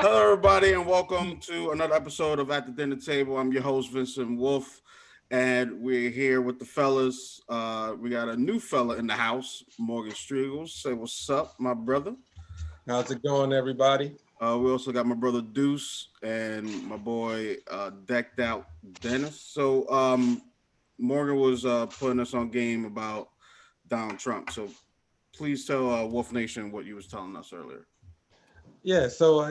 Hello, everybody, and welcome to another episode of At the Dinner Table. I'm your host, Vincent Wolf, and we're here with the fellas. We got a new fella in the house, Morgan Striegel. Say what's up, my brother. How's it going, everybody? We also got my brother Deuce and my boy Decked Out Dennis. So Morgan was putting us on game about Donald Trump. So please tell Wolf Nation what you was telling us earlier. Yeah, so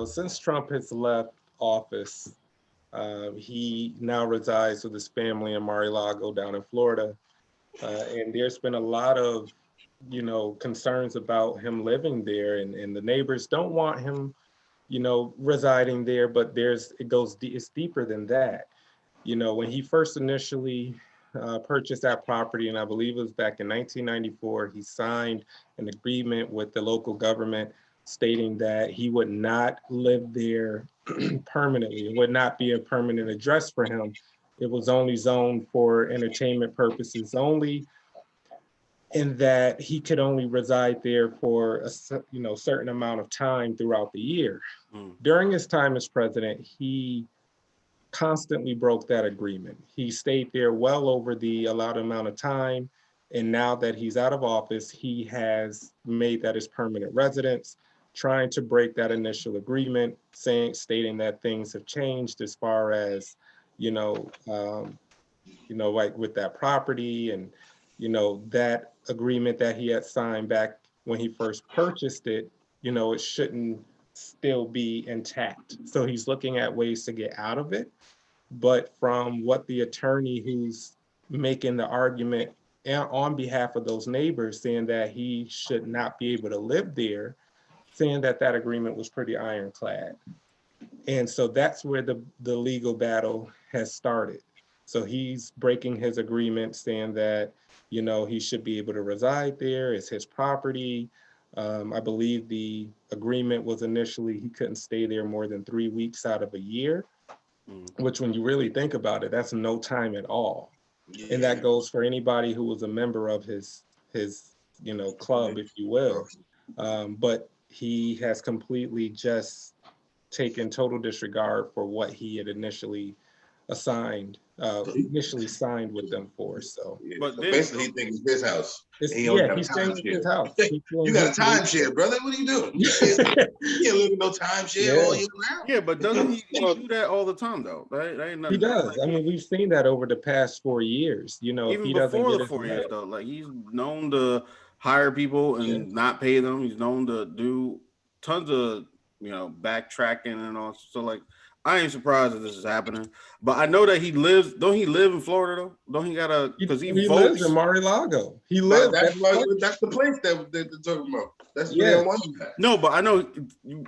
since Trump has left office, he now resides with his family in Mar-a-Lago down in Florida. And there's been a lot of, concerns about him living there, and the neighbors don't want him, residing there, but it's deeper than that. When he first initially purchased that property, and I believe it was back in 1994, he signed an agreement with the local government stating that he would not live there permanently. It would not be a permanent address for him. It was only zoned for entertainment purposes only, and that he could only reside there for a certain amount of time throughout the year. During his time as president, he constantly broke that agreement. He stayed there well over the allowed amount of time. And now that he's out of office, he has made that his permanent residence, trying to break that initial agreement, stating that things have changed as far as, like with that property and, that agreement that he had signed back when he first purchased it, it shouldn't still be intact. So he's looking at ways to get out of it. But from what the attorney who's making the argument on behalf of those neighbors, saying that he should not be able to live there, saying that that agreement was pretty ironclad. And so that's where the legal battle has started. So he's breaking his agreement, saying that, he should be able to reside there. It's his property. I believe the agreement was initially he couldn't stay there more than 3 weeks out of a year, which when you really think about it, that's no time at all. Yeah. And that goes for anybody who was a member of his club, if you will. But he has completely just taken total disregard for what he had initially signed with them for. So, but basically, he thinks it's his house. He's saying it's his house. You got a timeshare, brother. What are you doing? You can't live in no timeshare all year round. Yeah, but doesn't he do that all the time though? Right? He does. I mean, we've seen that over the past 4 years. Even he before the 4 years though, like he's known to hire people and not pay them. He's known to do tons of backtracking and all. So like, I ain't surprised that this is happening, but I know that he lives. Don't he live in Florida though? Don't he gotta? Because he lives in Mar-a-Lago. He lives. That's the place that they're talking about. That's what they want him at. No, but I know.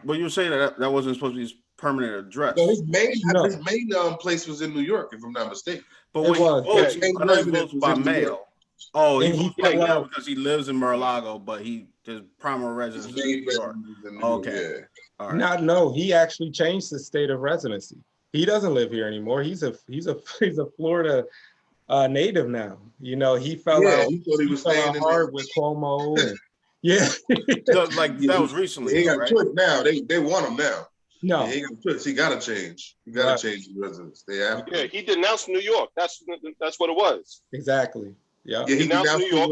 But you were saying that wasn't supposed to be his permanent address. So his main place was in New York, if I'm not mistaken. But when he votes, I know he votes by mail. Oh, he votes by mail because he lives in Mar-a-Lago, but his primary residence is in New York. Okay. All right. No, he actually changed his state of residency. He doesn't live here anymore. He's a Florida native now. He fell out. He thought he was staying hard with Cuomo. And, that was recently. He got a choice now. They want him now. No, he got a choice. He got to change. He got to change his residence. He denounced New York. That's what it was. Exactly. Yeah, he denounced New York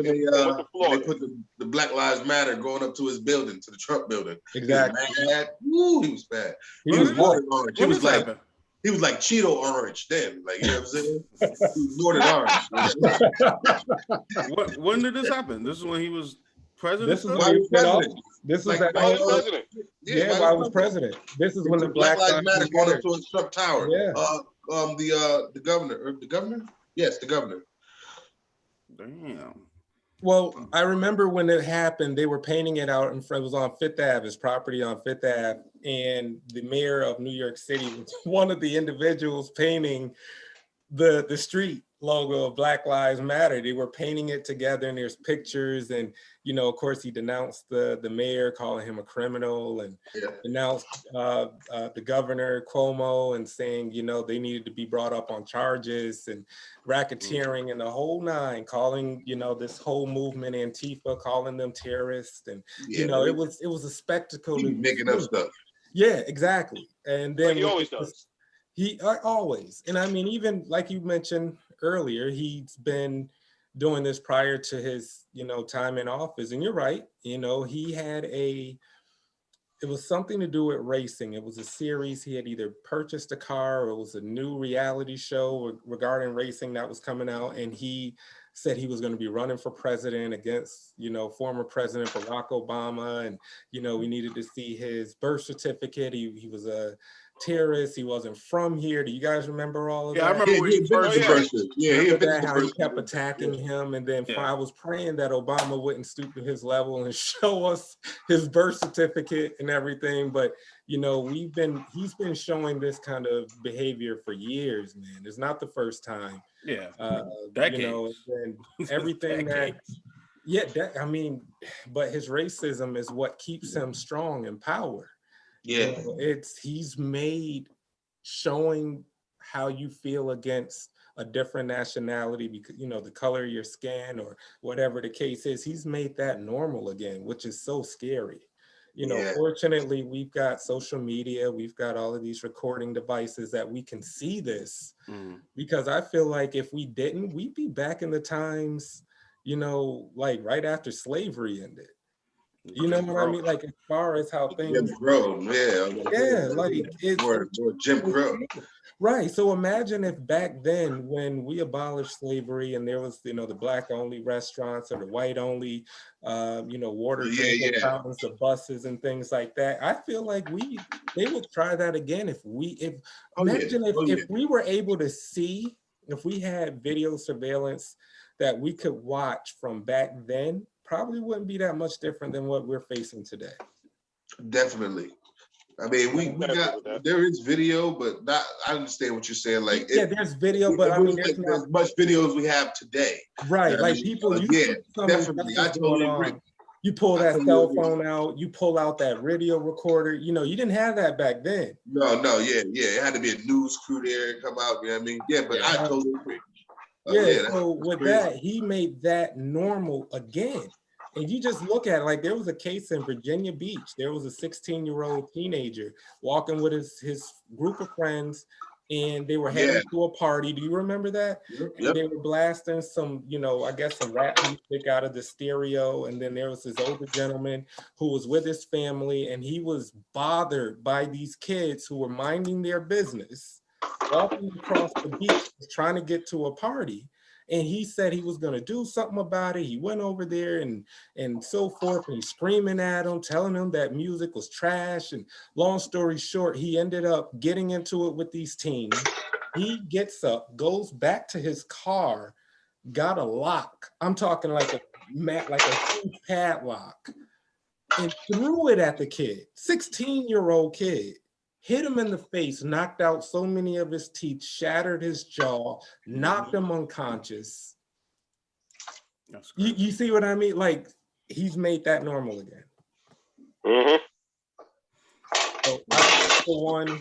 when they put the Black Lives Matter going up to his building, to the Trump building. Exactly. He was bad. He was Northern orange. He was like Cheeto orange then. Like, you know what I'm saying? He was Northern orange. When did this happen? This is when he was president? This is when he was president. This is president. Yeah, while I was president. This is when the Black Lives Matter going up to his Trump Tower. Yeah. The governor? Yes, the governor. Damn. Well, I remember when it happened, they were painting it out in front. It was on Fifth Ave, his property on Fifth Ave, and the mayor of New York City was one of the individuals painting the street logo of Black Lives Matter. They were painting it together, and there's pictures, and of course, he denounced the mayor, calling him a criminal, and denounced the governor Cuomo, and saying they needed to be brought up on charges and racketeering and the whole nine, calling this whole movement Antifa, calling them terrorists, and it was a spectacle. Making up stuff. Yeah, exactly. And Like then he always does. he always, and I mean, even like you mentioned earlier, he's been doing this prior to his, time in office. And you're right, he had it was something to do with racing. It was a series. He had either purchased a car or it was a new reality show regarding racing that was coming out. And he said he was going to be running for president against, former President Barack Obama. And, we needed to see his birth certificate. He was a terrorist. He wasn't from here. Do you guys remember all of Yeah, I that? remember when he first. Remember that, how he kept attacking him, and then Yeah. I was praying that Obama wouldn't stoop to his level and show us his birth certificate and everything. But he's been showing this kind of behavior for years, man. It's not the first time. Yeah, And everything that, I mean, but his racism is what keeps him strong in power. Yeah. He's made showing how you feel against a different nationality, because the color of your skin or whatever the case is, he's made that normal again, which is so scary. Fortunately, we've got social media, we've got all of these recording devices that we can see this, because I feel like if we didn't, we'd be back in the times, like right after slavery ended. You know what I mean? Like, as far as how things. Jim Crow, Like it's more Jim Crow. Right. So imagine if back then, when we abolished slavery and there was, the black only restaurants or the white only, water drinking fountains, the buses and things like that. I feel like they would try that again if we were able to see, if we had video surveillance that we could watch from back then, probably wouldn't be that much different than what we're facing today. Definitely. I mean, there is video, but not. I understand what you're saying. Like, there's video, but I mean, there's not as much video as we have today. Right, like people. Definitely, I totally agree. You pull that cell phone out, you pull out that radio recorder. You didn't have that back then. No, it had to be a news crew there and come out. You know what I mean? Yeah, but I totally agree. So with that, he made that normal again. And you just look at it, like there was a case in Virginia Beach. There was a 16-year-old teenager walking with his group of friends, and they were heading to a party. Do you remember that? Yep. And they were blasting some, I guess some rap music out of the stereo. And then there was this older gentleman who was with his family, and he was bothered by these kids who were minding their business, walking across the beach, trying to get to a party. And he said he was going to do something about it. He went over there and so forth, and he's screaming at him, telling him that music was trash. And long story short, he ended up getting into it with these teens. He gets up, goes back to his car, got a lock. I'm talking like a huge padlock, and threw it at the kid, 16-year-old kid. Hit him in the face, knocked out so many of his teeth, shattered his jaw, knocked him unconscious. You see what I mean? Like, he's made that normal again. So for one, I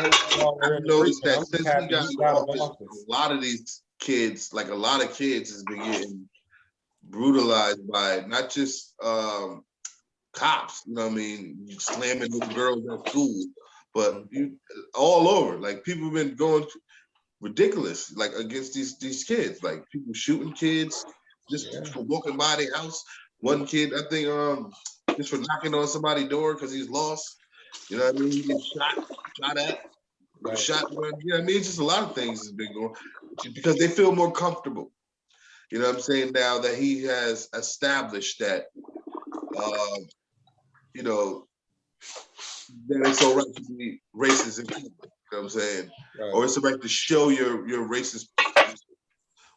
hope you all are in noticed that since we got office, a lot of these kids, like a lot of kids, has been getting brutalized by not just cops, you know what I mean, you slamming little girls at school, but you all over. Like, people have been going ridiculous, like against these kids, like people shooting kids just for walking by their house. One kid, I think, just for knocking on somebody's door because he's lost. You know what I mean? He gets shot at, shot. You know what I mean? It's just a lot of things has been going because they feel more comfortable. You know what I'm saying? Now that he has established that. That it's all right to be racist and people, you know what I'm saying? Right. Or it's all right to show your racist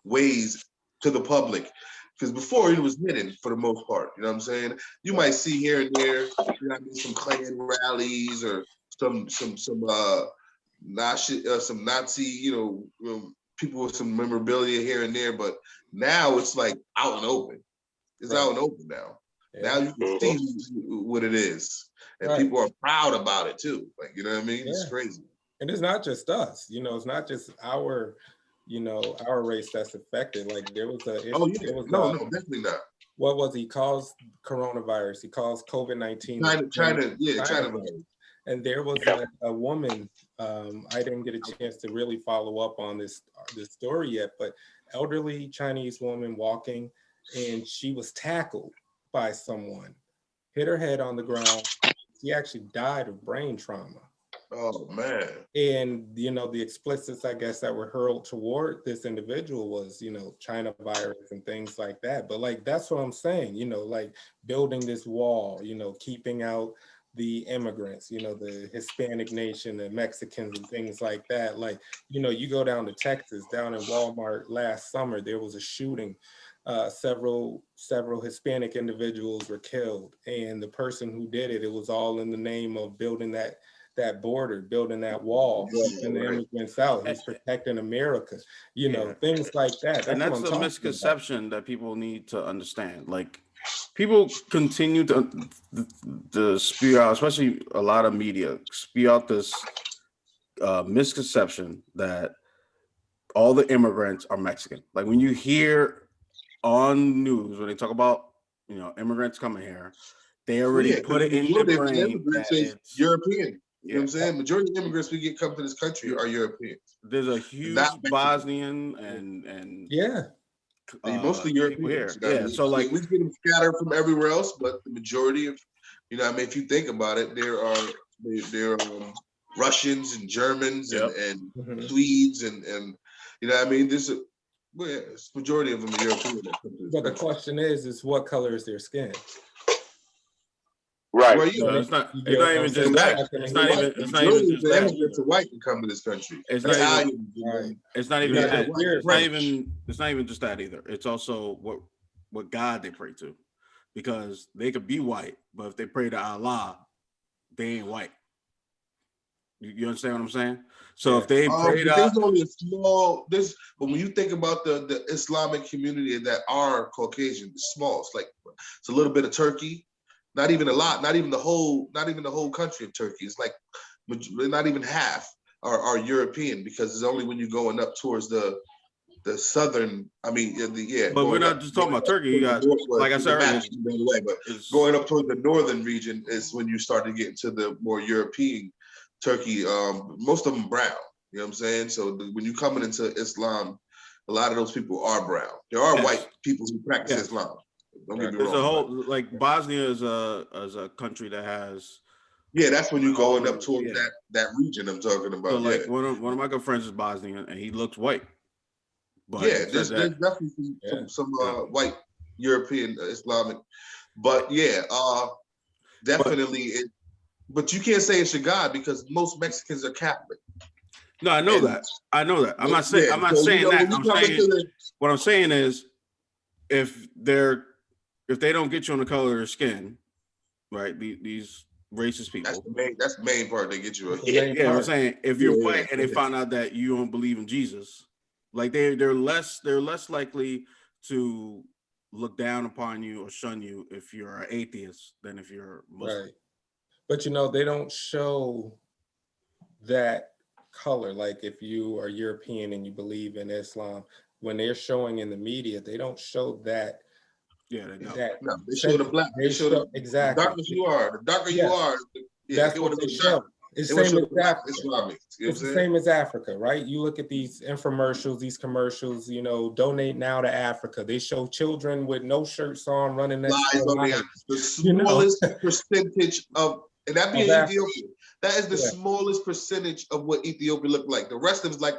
ways to the public. Because before it was hidden for the most part, you know what I'm saying? You might see here and there, some Klan rallies or some Nazi, people with some memorabilia here and there, but now it's like out and open. It's out and open now. Now you can see what it is. And people are proud about it too. Like, you know what I mean? It's crazy. And it's not just us, it's not just our race that's affected. Like, there was a issue. No, definitely not. what was he calls coronavirus? He calls COVID-19 China virus. And there was a woman. I didn't get a chance to really follow up on this story yet, but elderly Chinese woman walking, and she was tackled by someone, hit her head on the ground. She actually died of brain trauma. Oh man. And the explicits, I guess, that were hurled toward this individual was, China virus and things like that. But like, that's what I'm saying, like building this wall, keeping out the immigrants, the Hispanic nation, the Mexicans and things like that. Like, you go down to Texas, down in Walmart last summer, there was a shooting. Several Hispanic individuals were killed, and the person who did it, it was all in the name of building that border, building that wall, keeping the immigrants out. He's protecting America, things like that. And that's a misconception that people need to understand. Like, people continue to spew out, especially a lot of media, spew out this misconception that all the immigrants are Mexican. Like, when you hear on news when they talk about immigrants coming here, they already put it in their brain that it's European. You know what I'm saying? Majority of immigrants we get come to this country are Europeans. There's a huge Bosnian and mostly Europeans. Yeah, so like we get them scattered from everywhere else, but the majority of, if you think about it, there are Russians and Germans and Swedes and This it's majority of them are European. But the question is what color is their skin? Right. Well, no, it's not even just that. It's not even just that. It's white to come to this country. It's not even that. It's not even just that either. It's also what God they pray to, because they could be white, but if they pray to Allah, they ain't white. You understand what I'm saying? So if they pray to, there's only a small. But when you think about the Islamic community that are Caucasian, it's small. It's a little bit of Turkey. Not even a lot, not even the whole country of Turkey. It's like not even half are European, because it's only when you're going up towards the southern. But we're not just talking about Turkey. You got, like I said earlier, but going up towards the northern region is when you start to get into the more European Turkey. Most of them brown. You know what I'm saying? So when you're coming into Islam, a lot of those people are brown. There are white people who practice Islam. Don't get me wrong. There's a whole, like, Bosnia is a country that has. Yeah, that's when you're going up towards that region I'm talking about. So like one of my good friends is Bosnian, and he looks white. But there's definitely some white European Islamic, but definitely. But you can't say it's your God, because most Mexicans are Catholic. No, I know that. I'm not saying. I'm not saying that. What I'm saying is, if they don't get you on the color of their skin, right? These racist people. That's the main part. They get you. I'm saying, if you're white and they find out that you don't believe in Jesus, like they're less likely to look down upon you or shun you if you're an atheist than if you're Muslim. Right. But they don't show that color. Like, if you are European and you believe in Islam, when they're showing in the media, they don't show that. Yeah, they don't. They show the black. They show exactly. The darker you are, that's what they show. It's the same as Africa. It's the same as Africa, right? You look at these infomercials, these commercials, donate now to Africa. They show children with no shirts on running next to the smallest percentage of, and that being Ethiopia, that is the smallest percentage of what Ethiopia looked like. The rest of it's like,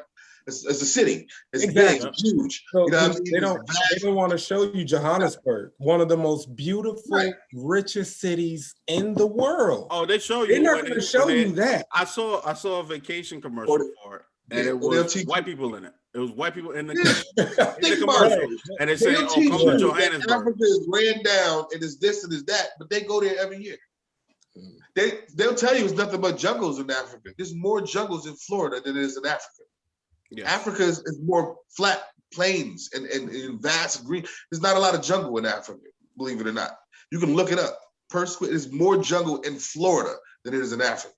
it's a city. It's big, huge. So they don't want to show you Johannesburg, one of the most beautiful, richest cities in the world. Oh, they show you. They're not going to show you that. I saw a vacation commercial for it, and it was white people in it. It was white people in the commercial, and they say, "Oh, come to Johannesburg." Africa is ran down, and it's this and it's that, but they go there every year. They'll tell you it's nothing but jungles in Africa. There's more jungles in Florida than there is in Africa. Yes. Africa is more flat plains and vast green. There's not a lot of jungle in Africa, believe it or not. You can look it up. There's more jungle in Florida than it is in Africa.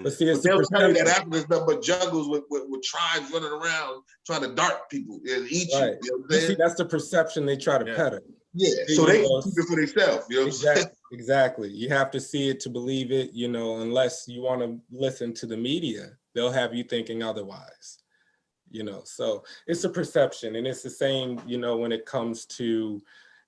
But see, they'll tell you that Africa is nothing but jungles with tribes running around trying to dart people and eat you. You know, see, that's the perception they try to peddle. Yeah, so they can keep it for themselves. You know what I'm saying? Exactly. You have to see it to believe it, you know, unless you want to listen to the media, they'll have you thinking otherwise, you know. So it's a perception, and it's the same, you know, when it comes to,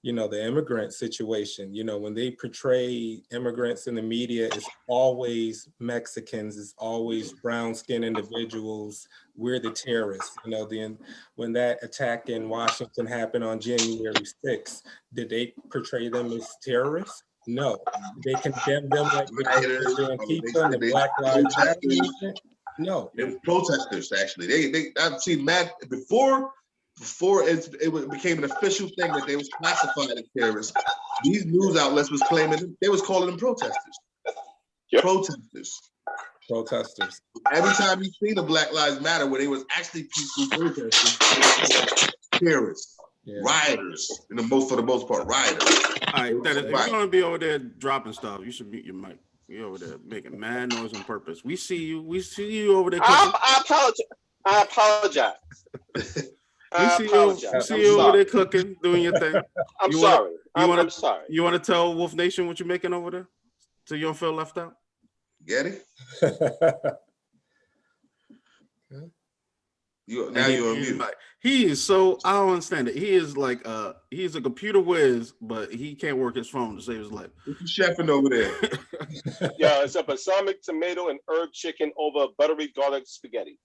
you know, the immigrant situation. You know, when they portray immigrants in the media, it's always Mexicans, it's always brown-skinned individuals. We're the terrorists. You know, then when that attack in Washington happened on January 6th, did they portray them as terrorists? No. Did they condemn them like they Rioters, did Antifa and the they Black Lives Matter protesters. movement? No. They were protesters, actually. I've seen mad before it became an official thing that they was classified as terrorists. These news outlets was claiming they was calling them protesters. Yep. Protesters. Every time you see the Black Lives Matter where they was actually peaceful protesters, terrorists, rioters, for the most part, rioters. All right, Dennis, if you're gonna be over there dropping stuff, you should mute your mic. You're over there making mad noise on purpose. We see you. We see you over there. I apologize. We see you over there cooking, doing your thing. I'm sorry. I'm sorry. You want to tell Wolf Nation what you're making over there, so you don't feel left out? Get it? You're on mute. He is so, I don't understand it. He is like he's a computer whiz, but he can't work his phone to save his life. What you chefing over there? Yeah, it's a balsamic tomato and herb chicken over buttery garlic spaghetti.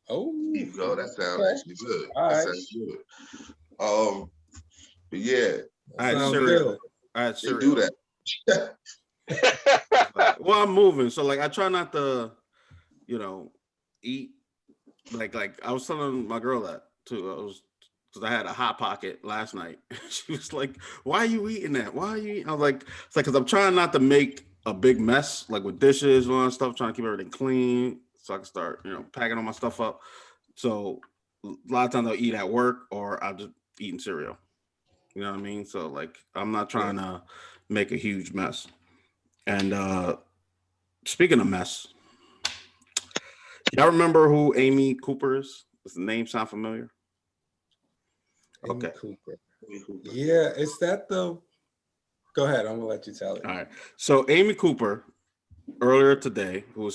Oh, there you go. That sounds actually good. That sounds good. But yeah, I had cereal. They do that. Well, I'm moving, so like I try not to, you know, eat. Like I was telling my girl that too. Because I had a hot pocket last night. She was like, "Why are you eating that? Why are you eating?" I was like, "It's like because I'm trying not to make a big mess, like with dishes and all that stuff, trying to keep everything clean, so I can start, you know, packing all my stuff up." So a lot of times I'll eat at work, or I'm just eating cereal. You know what I mean? So like I'm not trying to make a huge mess. And speaking of mess, y'all remember who Amy Cooper is? Does the name sound familiar? Amy Cooper. Yeah, is that the? Go ahead. I'm gonna let you tell it. All right. So Amy Cooper, earlier today, who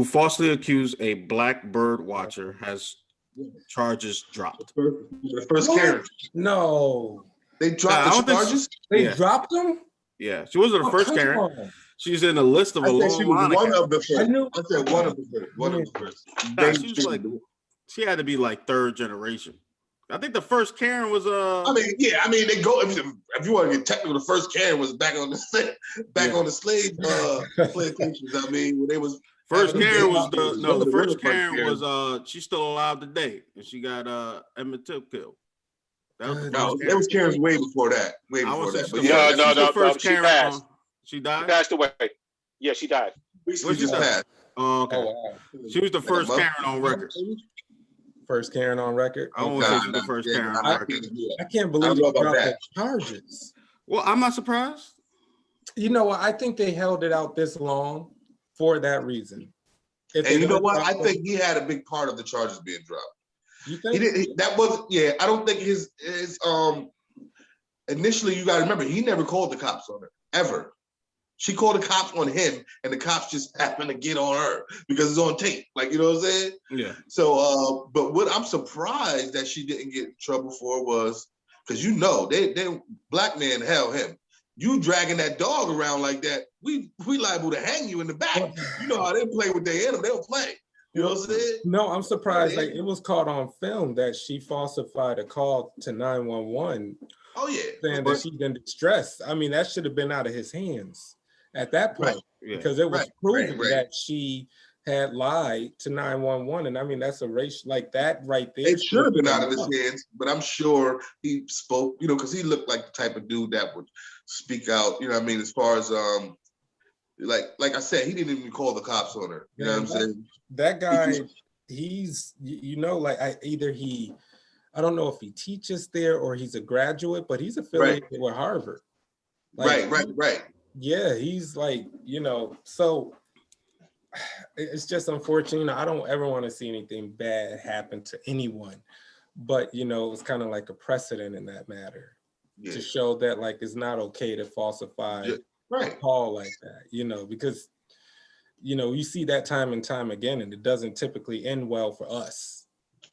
falsely accused a black bird watcher, has charges dropped. The first Karen. No. They dropped the charges? They dropped them? Yeah. She wasn't the first Karen. On. She's in a list of a long line. One of the first. I said one of the first. One of the first. She was like, she had to be like third generation. I think the first Karen was they go if you want to get technical, the first Karen was back on the slave plantations. I mean, when they was first Karen was the first Karen was she's still alive today, and she got Emmett Till killed. That was the first There was Karen's way before that. Way before that. But no, she passed. She died. She passed away. Yeah, she died. She just passed. Oh, okay. Oh, wow. She was the first Karen on record. First Karen on record. I won't say she's the first Karen on record. I can't believe they dropped the charges. Well, I'm not surprised. You know what? I think they held it out this long for that reason. And you know what? I think he had a big part of the charges being dropped. You think? I don't think his initially, you gotta remember, he never called the cops on her, ever. She called the cops on him, and the cops just happened to get on her because it's on tape. Like, you know what I'm saying? Yeah. So, but what I'm surprised that she didn't get in trouble for was, because you know, they black man held him. You dragging that dog around like that, we liable to hang you in the back. You know how they play with their animal, they'll play. You know what I'm saying? No, I'm surprised. Like, it was caught on film that she falsified a call to 911. Oh yeah. Saying that she's in distress. I mean, that should have been out of his hands at that point, because it was proven that she had lied to 911. And I mean, that's a race like that right there. It should have been out of his hands, but I'm sure he spoke, you know, because he looked like the type of dude that would speak out, you know what I mean, as far as like I said, he didn't even call the cops on her. You know what I'm saying? That guy, he's, you know, like I don't know if he teaches there or he's a graduate, but he's affiliated with Harvard. Like, right. Yeah, he's like, you know, so it's just unfortunate. You know, I don't ever want to see anything bad happen to anyone, but you know, it was kind of like a precedent in that matter to show that like it's not okay to falsify a call like that, you know, because you know, you see that time and time again, and it doesn't typically end well for us.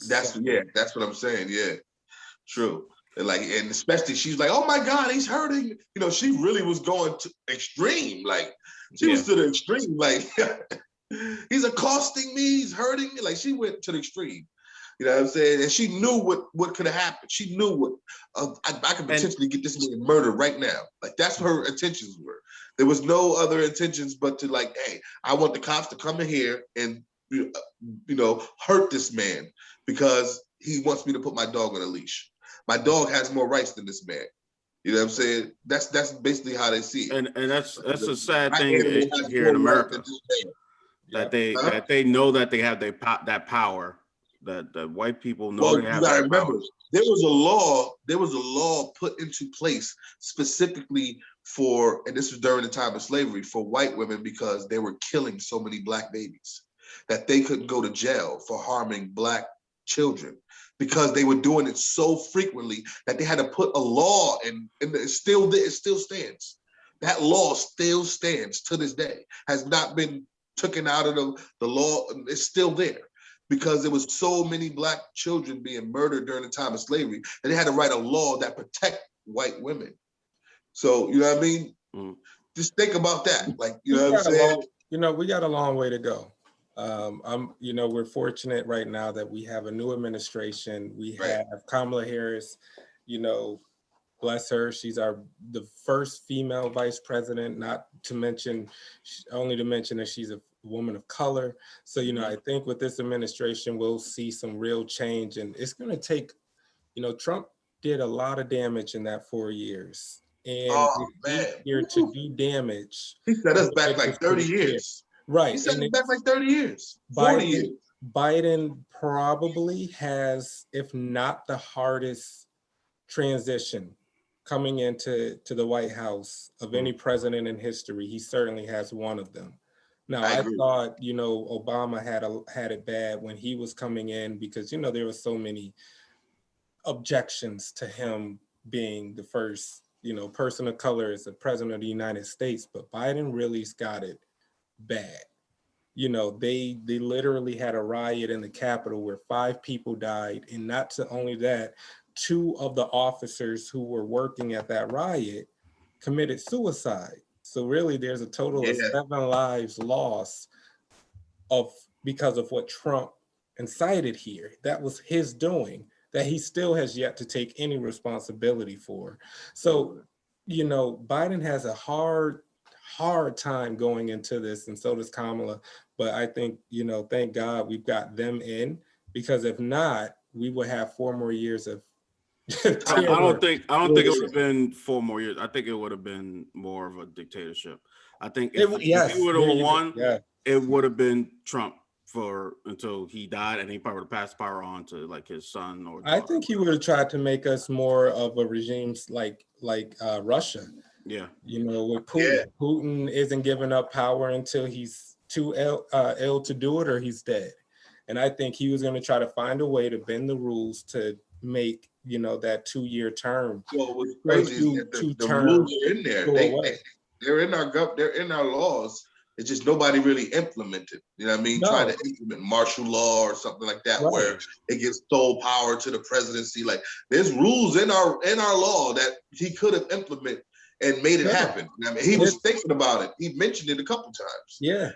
That's what I'm saying. Yeah, true. And especially she's like, oh my God, he's hurting. You know, she really was going to extreme. Like she was to the extreme. Like he's accosting me, he's hurting me. Like she went to the extreme. You know what I'm saying? And she knew what could have happened. She knew what I could potentially get this man murdered right now. Like that's what her intentions were. There was no other intentions but to like, hey, I want the cops to come in here and you know hurt this man because he wants me to put my dog on a leash. My dog has more rights than this man. You know what I'm saying? That's basically how they see it. And that's a sad thing here in America. That they know that they have that power. That white people know they have. You gotta remember, there was a law put into place specifically for, and this was during the time of slavery, for white women because they were killing so many black babies that they couldn't go to jail for harming black children because they were doing it so frequently that they had to put a law in, and it still stands. That law still stands to this day, has not been taken out of the law. It's still there. Because there was so many black children being murdered during the time of slavery that they had to write a law that protect white women. So, you know what I mean? Just think about that. Like, you know what I'm saying? You know, we got a long way to go. You know, we're fortunate right now that we have a new administration. We have Kamala Harris, you know, bless her. She's the first female vice president, only to mention that she's a woman of color. So, you know, I think with this administration, we'll see some real change, and it's going to take, you know, Trump did a lot of damage in that 4 years. And here to do damage. He set us back like 30 years. Right. He set us back like 30 years, 40 years. Biden probably has, if not the hardest transition coming into the White House of any president in history. He certainly has one of them. Now, I thought, you know, Obama had it bad when he was coming in because, you know, there were so many objections to him being the first, you know, person of color as the president of the United States. But Biden really's got it bad. You know, they literally had a riot in the Capitol where 5 people died. And not only that, 2 of the officers who were working at that riot committed suicide. So really, there's a total of 7 lives lost because of what Trump incited here. That was his doing, that he still has yet to take any responsibility for. So, you know, Biden has a hard time going into this, and so does Kamala. But I think, you know, thank God we've got them in, because if not, we would have 4 more years of I don't think it would have been 4 more years. I think it would have been more of a dictatorship. I think if he would have won, it would have been Trump until he died, and he probably would have passed power on to like his son or daughter. I think he would have tried to make us more of a regime like Russia. Yeah. You know, with Putin. Putin isn't giving up power until he's too ill to do it or he's dead. And I think he was going to try to find a way to bend the rules to make, you know, that 2-year term. Well, what's crazy is that the rules are in there. They're in our laws. It's just nobody really implemented. You know what I mean? Trying to implement martial law or something like that, where it gives sole power to the presidency. Like there's rules in our law that he could have implemented and made it happen. I mean, he was thinking about it. He mentioned it a couple times. Yeah,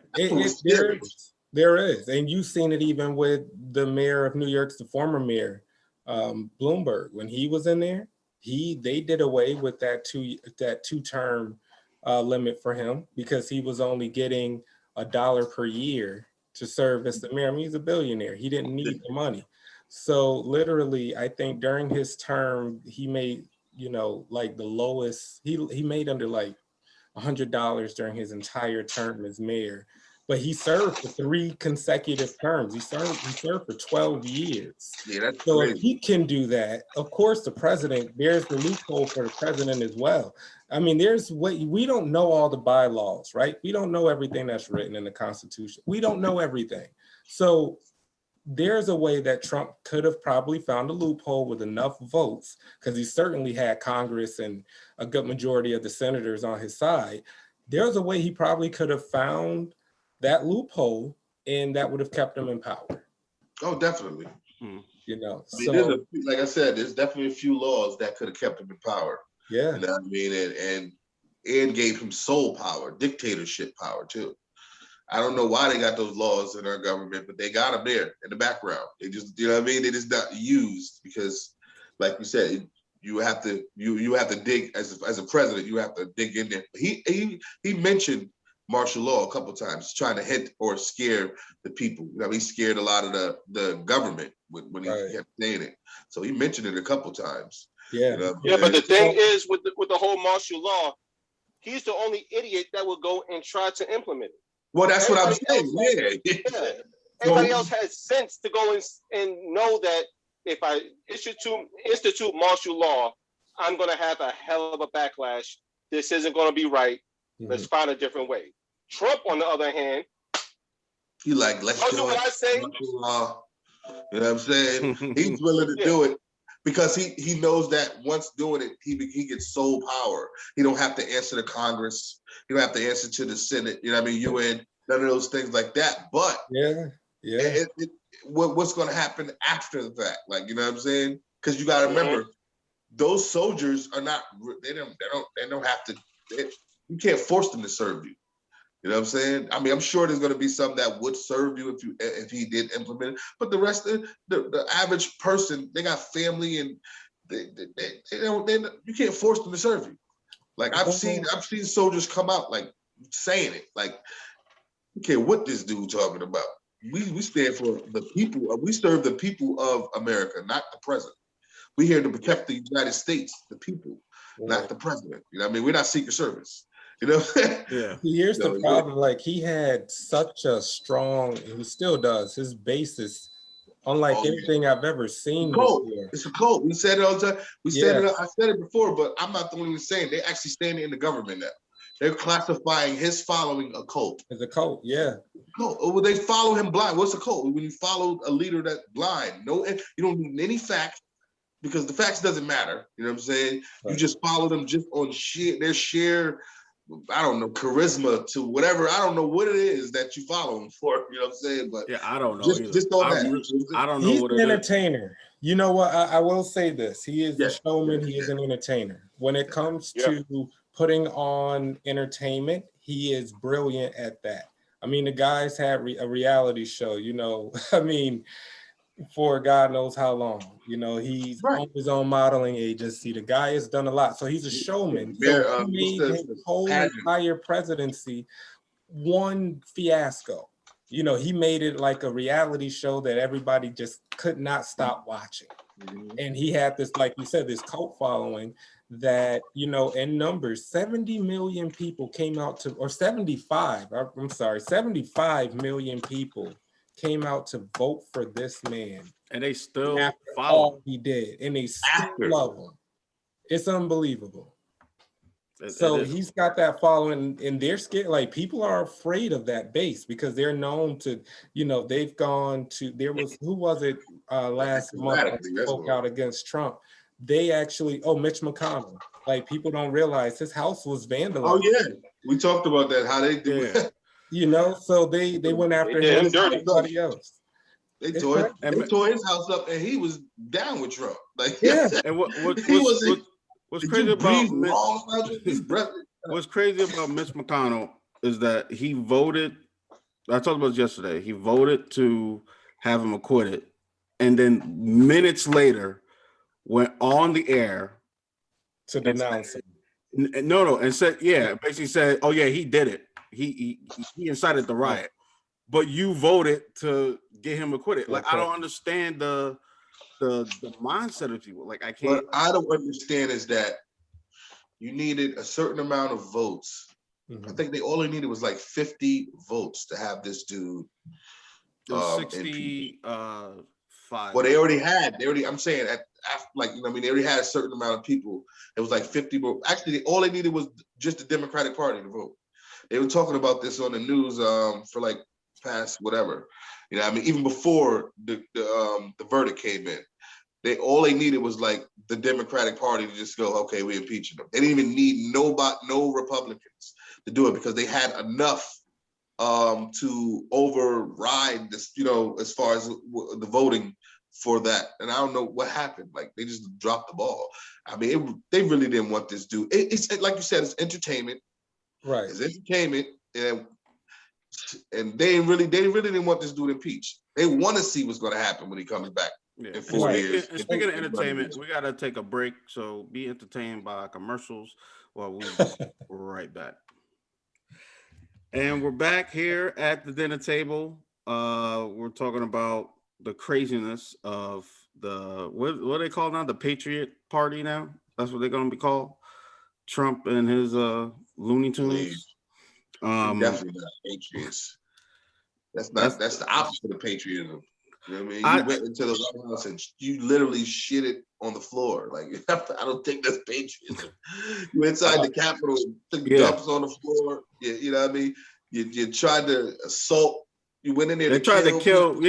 there is, and you've seen it even with the mayor of New York, the former mayor, Bloomberg. When he was in there, they did away with that 2-term limit for him because he was only getting $1 per year to serve as the mayor. I mean, he's a billionaire. He didn't need the money. So literally, I think during his term, he made, you know, like the lowest, he made under like $100 during his entire term as mayor. But he served for 3 consecutive terms. He served for 12 years. Yeah, that's so crazy. If he can do that, of course, the president, there's the loophole for the president as well. I mean, we don't know all the bylaws, right? We don't know everything that's written in the Constitution. We don't know everything. So there's a way that Trump could have probably found a loophole with enough votes, because he certainly had Congress and a good majority of the senators on his side. There's a way he probably could have found that loophole, and that would have kept him in power. Oh, definitely. You know, I mean, like I said, there's definitely a few laws that could have kept him in power. Yeah. You know what I mean? And gave him sole power, dictatorship power too. I don't know why they got those laws in our government, but they got them there in the background. They just, you know what I mean? They just not used because, like you said, you have to dig as a president. You have to dig in there. He mentioned martial law a couple of times, trying to hit or scare the people. You know, he scared a lot of the government when he kept saying it. So he mentioned it a couple of times. Yeah, you know? Yeah, but the thing is, with the whole martial law, he's the only idiot that would go and try to implement it. Well, that's what I'm saying. Yeah. Everybody else has sense to go and know that if I institute martial law, I'm going to have a hell of a backlash. This isn't going to be right. Let's find a different way. Trump, on the other hand, he like, let's do what I say. You know what I'm saying? He's willing to do it because he knows that once doing it, he gets sole power. He don't have to answer to Congress. He don't have to answer to the Senate. You know what I mean? UN, none of those things like that. But what's going to happen after the fact? Like, you know what I'm saying? Because you got to remember, those soldiers are not. They don't have to. You can't force them to serve you. You know what I'm saying? I mean, I'm sure there's going to be some that would serve you if he did implement it. But the rest of the average person, they got family and they you can't force them to serve you. Like I've seen soldiers come out like saying it, like, you can't what this dude talking about. We stand for the people. We serve the people of America, not the president. We're here to protect the United States, the people, not the president. You know what I mean? We're not Secret Service. You know? Yeah. Here's the problem. Like, he had such a strong, and he still does, his basis, unlike anything I've ever seen before. It's a cult. We said it all the time. I said it before, but I'm not the only one saying. They're actually standing in the government now. They're classifying his following a cult. As a cult, yeah. Cult. Well, they follow him blind. What's a cult? When you follow a leader that's blind, you don't need any facts, because the facts doesn't matter. You know what I'm saying? Right. You just follow them just on their sheer, I don't know, charisma to whatever. I don't know what it is that you follow him for. You know what I'm saying? But yeah, I don't know. Just on that. I don't know. He's what an entertainer. You know what? I will say this. He is a showman. He is an entertainer. When it comes to putting on entertainment, he is brilliant at that. I mean, the guy's had a reality show, you know, I mean, for God knows how long. You know, he's on his own modeling agency. The guy has done a lot. So he's a showman. So he made his whole entire presidency one fiasco. You know, he made it like a reality show that everybody just could not stop watching. And he had this, like you said, this cult following that, you know, in numbers, 70 million people came out to, or 75 million people came out to vote for this man. And they still follow all he did. And they still love him. It's unbelievable. So he's got that following, and they're scared. Like, people are afraid of that base because they're known to, you know, they've gone to, who was it last month that spoke out against Trump? They actually, Mitch McConnell. Like, people don't realize his house was vandalized. Oh yeah, we talked about that. How they do it. You know, so they went after him and everybody else. They tore his house up, and he was down with Trump. Like, and what's crazy about Mitch McConnell is that he voted. I talked about this yesterday. He voted to have him acquitted, and then minutes later went on the air to denounce him. And said, basically said, "Oh yeah, he did it. He incited the riot, but you voted to get him acquitted." Like, I don't understand the mindset of people. Like, I can't. What I don't understand is that you needed a certain amount of votes. I think all they needed was like 50 votes to have this dude. 65. Well, they already had. I'm saying like, you know, I mean, they already had a certain amount of people. It was like 50 votes. Actually, all they needed was just the Democratic Party to vote. They were talking about this on the news for like past whatever. You know, I mean, even before the verdict came in, all they needed was like the Democratic Party to just go, okay, we impeaching them. They didn't even need no Republicans to do it because they had enough to override this, you know, as far as the voting for that. And I don't know what happened. Like they just dropped the ball. I mean, they really didn't want this dude. It's like you said, it's entertainment. Right. It's entertainment, and they really didn't want this dude impeached. They want to see what's going to happen when he comes back in 4 years. And speaking of entertainment, we got to take a break. So be entertained by commercials while we'll be right back. And we're back here at the dinner table. We're talking about the craziness of what do they call now? The Patriot Party now? That's what they're going to be called? Trump and his Looney Tunes. Definitely not Patriots. That's the opposite of patriotism. You know what I mean? You went into the White House and you literally shit it on the floor. Like, I don't think that's patriotism. You inside the Capitol, took dumps on the floor. You know what I mean? You tried to assault. You went in there. They tried to kill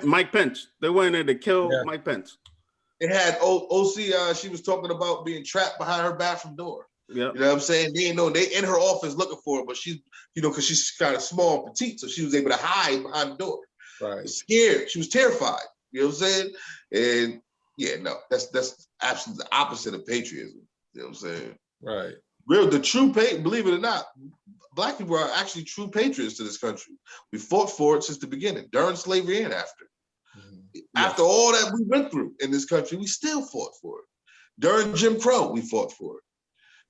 Mike Pence. They went in there to kill Mike Pence. They had OC. She was talking about being trapped behind her bathroom door. Yep. You know what I'm saying? They didn't know they in her office looking for her, but she's, you know, because she's kind of small and petite, so she was able to hide behind the door. Right. Scared. She was terrified. You know what I'm saying? And yeah, no, that's absolutely the opposite of patriotism. You know what I'm saying? Right. Believe it or not, Black people are actually true patriots to this country. We fought for it since the beginning, during slavery and after. Mm-hmm. After all that we went through in this country, we still fought for it. During Jim Crow, we fought for it.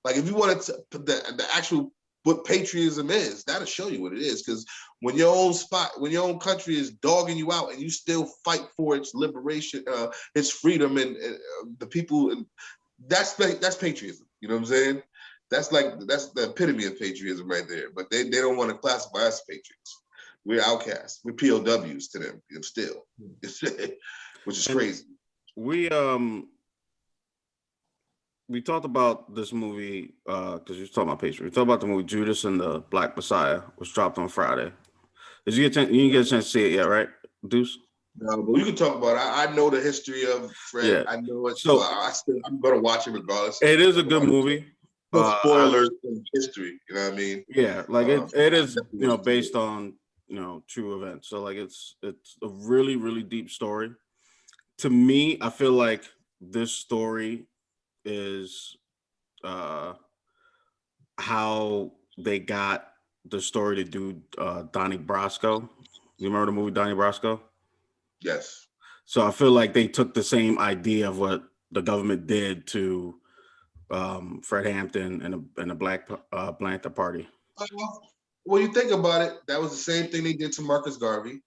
Like, if you wanted to put the actual what patriotism is, that'll show you what it is. Because when your own country is dogging you out and you still fight for its liberation, its freedom, and the people, and that's patriotism. You know what I'm saying? That's the epitome of patriotism right there. But they don't want to classify us as patriots. We're outcasts. We're POWs to them, you know, still, which is crazy. We talked about this movie because you were talking about Patriot. We talked about the movie Judas and the Black Messiah, was dropped on Friday. Did you get you didn't get a chance to see it yet, right, Deuce? No, but we can talk about it. I know the history of Fred. Yeah. I know it. So I'm going to watch it regardless. It is a good movie. No spoilers in history. You know what I mean? Yeah, like it is, you know, based on, you know, true events. So like it's a really, really deep story. To me, I feel like this story is how they got the story to do Donnie Brasco. You remember the movie Donnie Brasco? Yes. So I feel like they took the same idea of what the government did to Fred Hampton and the Black Panther Party. Well, you think about it, that was the same thing they did to Marcus Garvey.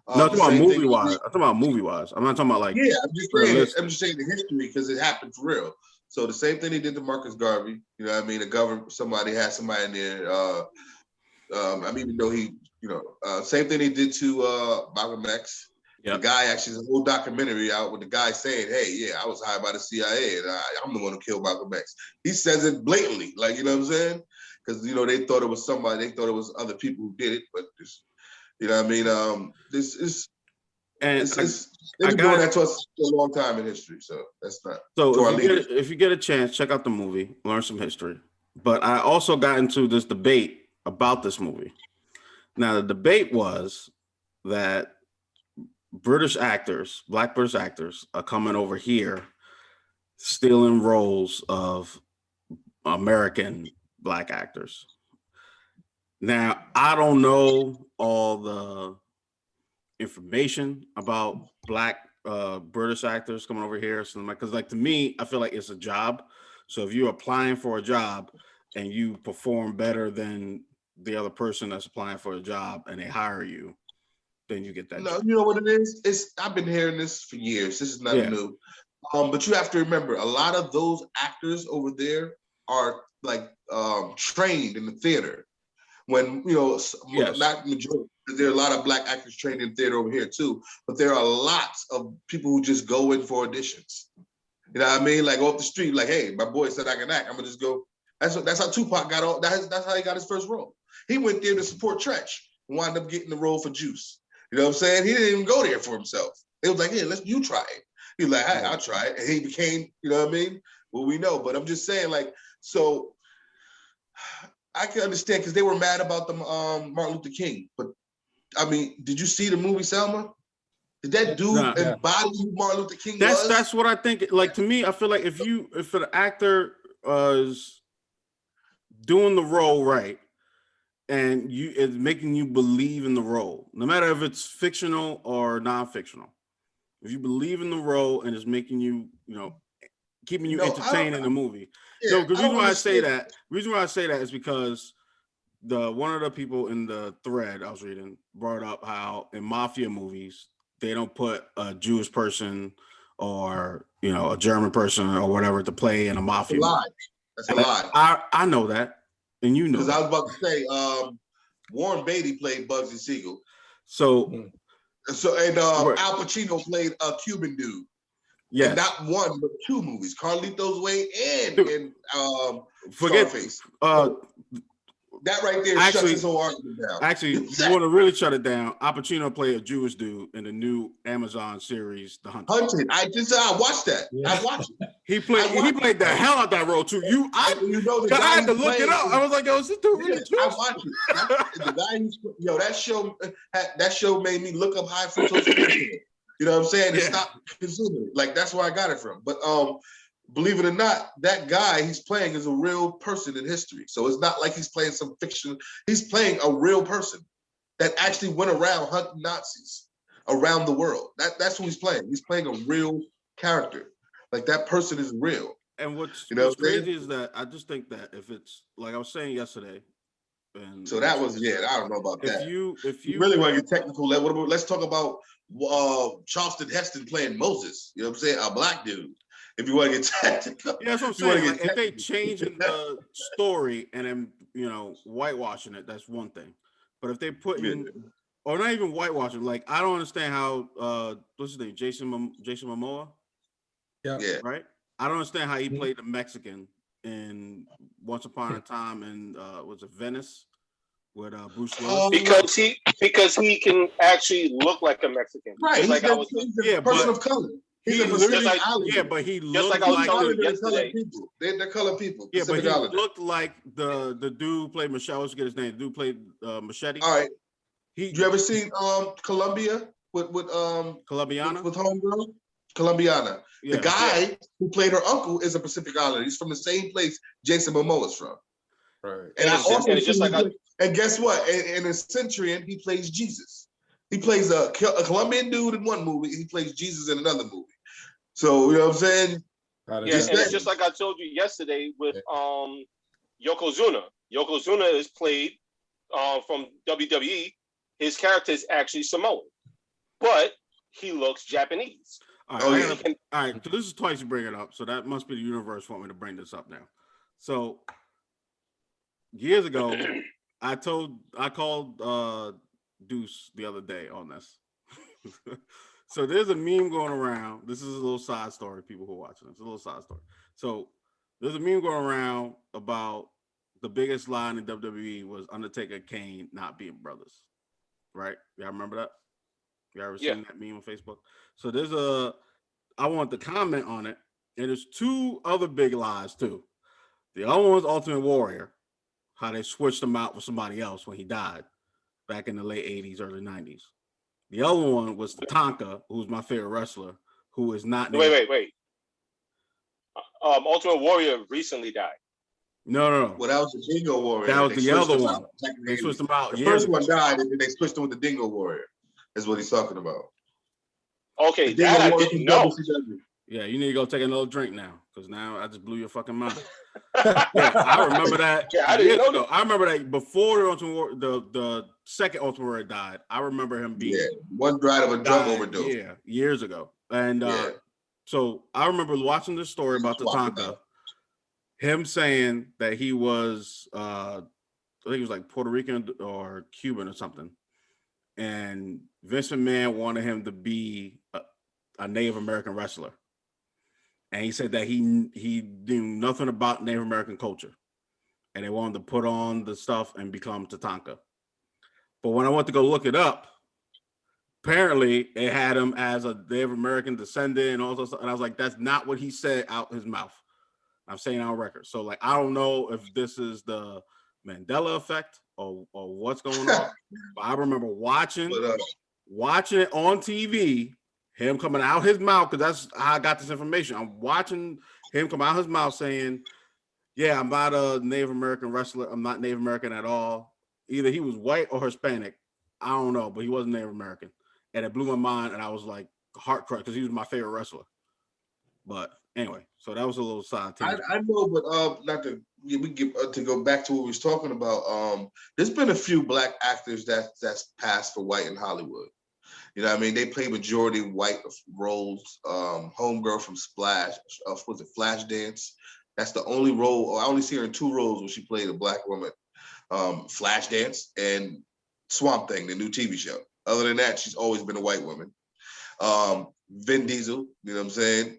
No, I'm talking about movie-wise. I'm talking about movie-wise. I'm not talking about like. Yeah, I'm just saying the history because it happened for real. So the same thing they did to Marcus Garvey. You know what I mean? Somebody had somebody in there. I mean, even though he, you know, same thing they did to Malcolm X. Yep. The guy actually, there's a whole documentary out with the guy saying, hey, yeah, I was hired by the CIA and I'm the one who killed Malcolm X. He says it blatantly, like, you know what I'm saying? Because, you know, they thought it was somebody, they thought it was other people who did it, but this, you know what I mean? They've been doing that to us for a long time in history, so that's not. So if you get a chance, check out the movie, learn some history. But I also got into this debate about this movie. Now, the debate was that British actors, Black British actors, are coming over here stealing roles of American Black actors. Now, I don't know all the information about Black British actors coming over here, because like to me, I feel like it's a job. So if you're applying for a job and you perform better than the other person that's applying for a job and they hire you, then you get that job. You know what it is? I've been hearing this for years. This is nothing new. But you have to remember, a lot of those actors over there are like trained in the theater. When, you know, not majority, there are a lot of Black actors trained in theater over here too, but there are lots of people who just go in for auditions. You know what I mean? Like off the street, like, hey, my boy said I can act. I'm gonna just go. That's how Tupac got all. That's how he got his first role. He went there to support Tretch. wound up getting the role for Juice. You know what I'm saying? He didn't even go there for himself. They was like, "Here, you try it." He was like, "Hey, I'll try it," and he became, you know what I mean? Well, we know, but I'm just saying, like, so I can understand because they were mad about the Martin Luther King, but I mean, did you see the movie Selma? Did that dude embody who Martin Luther King was? That's what I think. Like, to me, I feel like if the actor is doing the role right, and it's making you believe in the role, no matter if it's fictional or non-fictional. If you believe in the role and it's making you, keeping you entertained in the movie. No, the reason why I say that is because one of the people in the thread I was reading brought up how in mafia movies they don't put a Jewish person or a German person or whatever to play in a mafia movie. That's a lie. I know that, and you know. Because I was about to say, Warren Beatty played Bugsy Siegel. And Al Pacino played a Cuban dude. Yes. And not one, but two movies: Carlito's Way and Scarface. That right there shuts his whole argument down. Actually, you want to really shut it down. Al Pacino played a Jewish dude in the new Amazon series, The Hunted. I watched that. Yeah. I watched it. He played the hell out that role too. I had to look it up. I was like, "Yo, is this dude really Jewish?" I watched it. The guy that show made me look up high fructose corn syrup. You know what I'm saying? And stop consuming it. Like, that's where I got it from. But believe it or not, that guy he's playing is a real person in history. So it's not like he's playing some fiction. He's playing a real person that actually went around hunting Nazis around the world. That's who he's playing. He's playing a real character. Like, that person is real. And what's crazy is that I just think that if it's like I was saying yesterday. So that was I don't know about that. If you really want to get technical, let's talk about Charleston Heston playing Moses. You know what I'm saying? A black dude. If you want to get technical. Yeah, that's what I'm saying. Like, if they changing the story and then whitewashing it, that's one thing. But if they put in or not even whitewashing, like, I don't understand how what's his name? Jason Momoa? Yeah. Right? I don't understand how he played the Mexican in Once Upon a Time in was it Venice with Bruce Willis? Because he can actually look like a Mexican. Right. He's a person of color. But he looked like I was telling you yesterday. They're colored people. Yeah, but he looked like the dude who played Machete. Let's get his name. The dude played Machete. All right. You ever seen Colombia with Colombiana? With homegirl? Colombiana. Yeah. The guy who played her uncle is a Pacific Islander. He's from the same place Jason Momoa is from. Right. And guess what? In a Centurion, he plays Jesus. He plays a Colombian dude in one movie. He plays Jesus in another movie. So, you know what I'm saying? Yeah, and it's just like I told you yesterday with Yokozuna. Yokozuna is played from WWE. His character is actually Samoan, but he looks Japanese. All right. So this is twice you bring it up. So that must be the universe want me to bring this up now. So years ago, I called Deuce the other day on this. So there's a meme going around. This is a little side story, people who are watching this. A little side story. So there's a meme going around about the biggest line in WWE was Undertaker and Kane not being brothers. Right? Y'all remember that? You ever seen that meme on Facebook? So I want to comment on it. And there's two other big lies too. The other one's Ultimate Warrior, how they switched him out with somebody else when he died back in the late 80s, early 90s. The other one was Tonka, who's my favorite wrestler, who is not. Wait. Ultimate Warrior recently died. No. Well, that was the Dingo Warrior. That was the other one. They switched him out. The first one died, and then they switched him with the Dingo Warrior. Is what he's talking about. Okay, that I didn't know. Yeah, you need to go take another drink now, because now I just blew your fucking mind. I remember that. I didn't know. I remember that before the second Ultimate Warrior died. I remember him being one died of a drug overdose. Yeah, years ago. And so I remember watching this story about the Tonka. Him saying that he was, I think he was like Puerto Rican or Cuban or something. And Vince McMahon wanted him to be a Native American wrestler. And he said that he knew nothing about Native American culture. And they wanted to put on the stuff and become Tatanka. But when I went to go look it up, apparently it had him as a Native American descendant and all those stuff. And I was like, that's not what he said out his mouth. I'm saying on record. So like, I don't know if this is the Mandela effect or what's going on. But I remember watching it on TV, him coming out his mouth, because that's how I got this information. I'm watching him come out his mouth saying, yeah, I'm not a Native American wrestler. I'm not Native American at all. Either he was white or Hispanic. I don't know, but he wasn't Native American. And it blew my mind, and I was like heart crushed because he was my favorite wrestler. But anyway, so that was a little side tangent. I know, but not to to go back to what we was talking about. There's been a few black actors that's passed for white in Hollywood. You know what I mean? They play majority white roles. Homegirl from Splash, was it Flashdance? That's the only role. I only see her in 2 roles where she played a black woman. Flashdance and Swamp Thing, the new TV show. Other than that, she's always been a white woman. Vin Diesel, you know what I'm saying?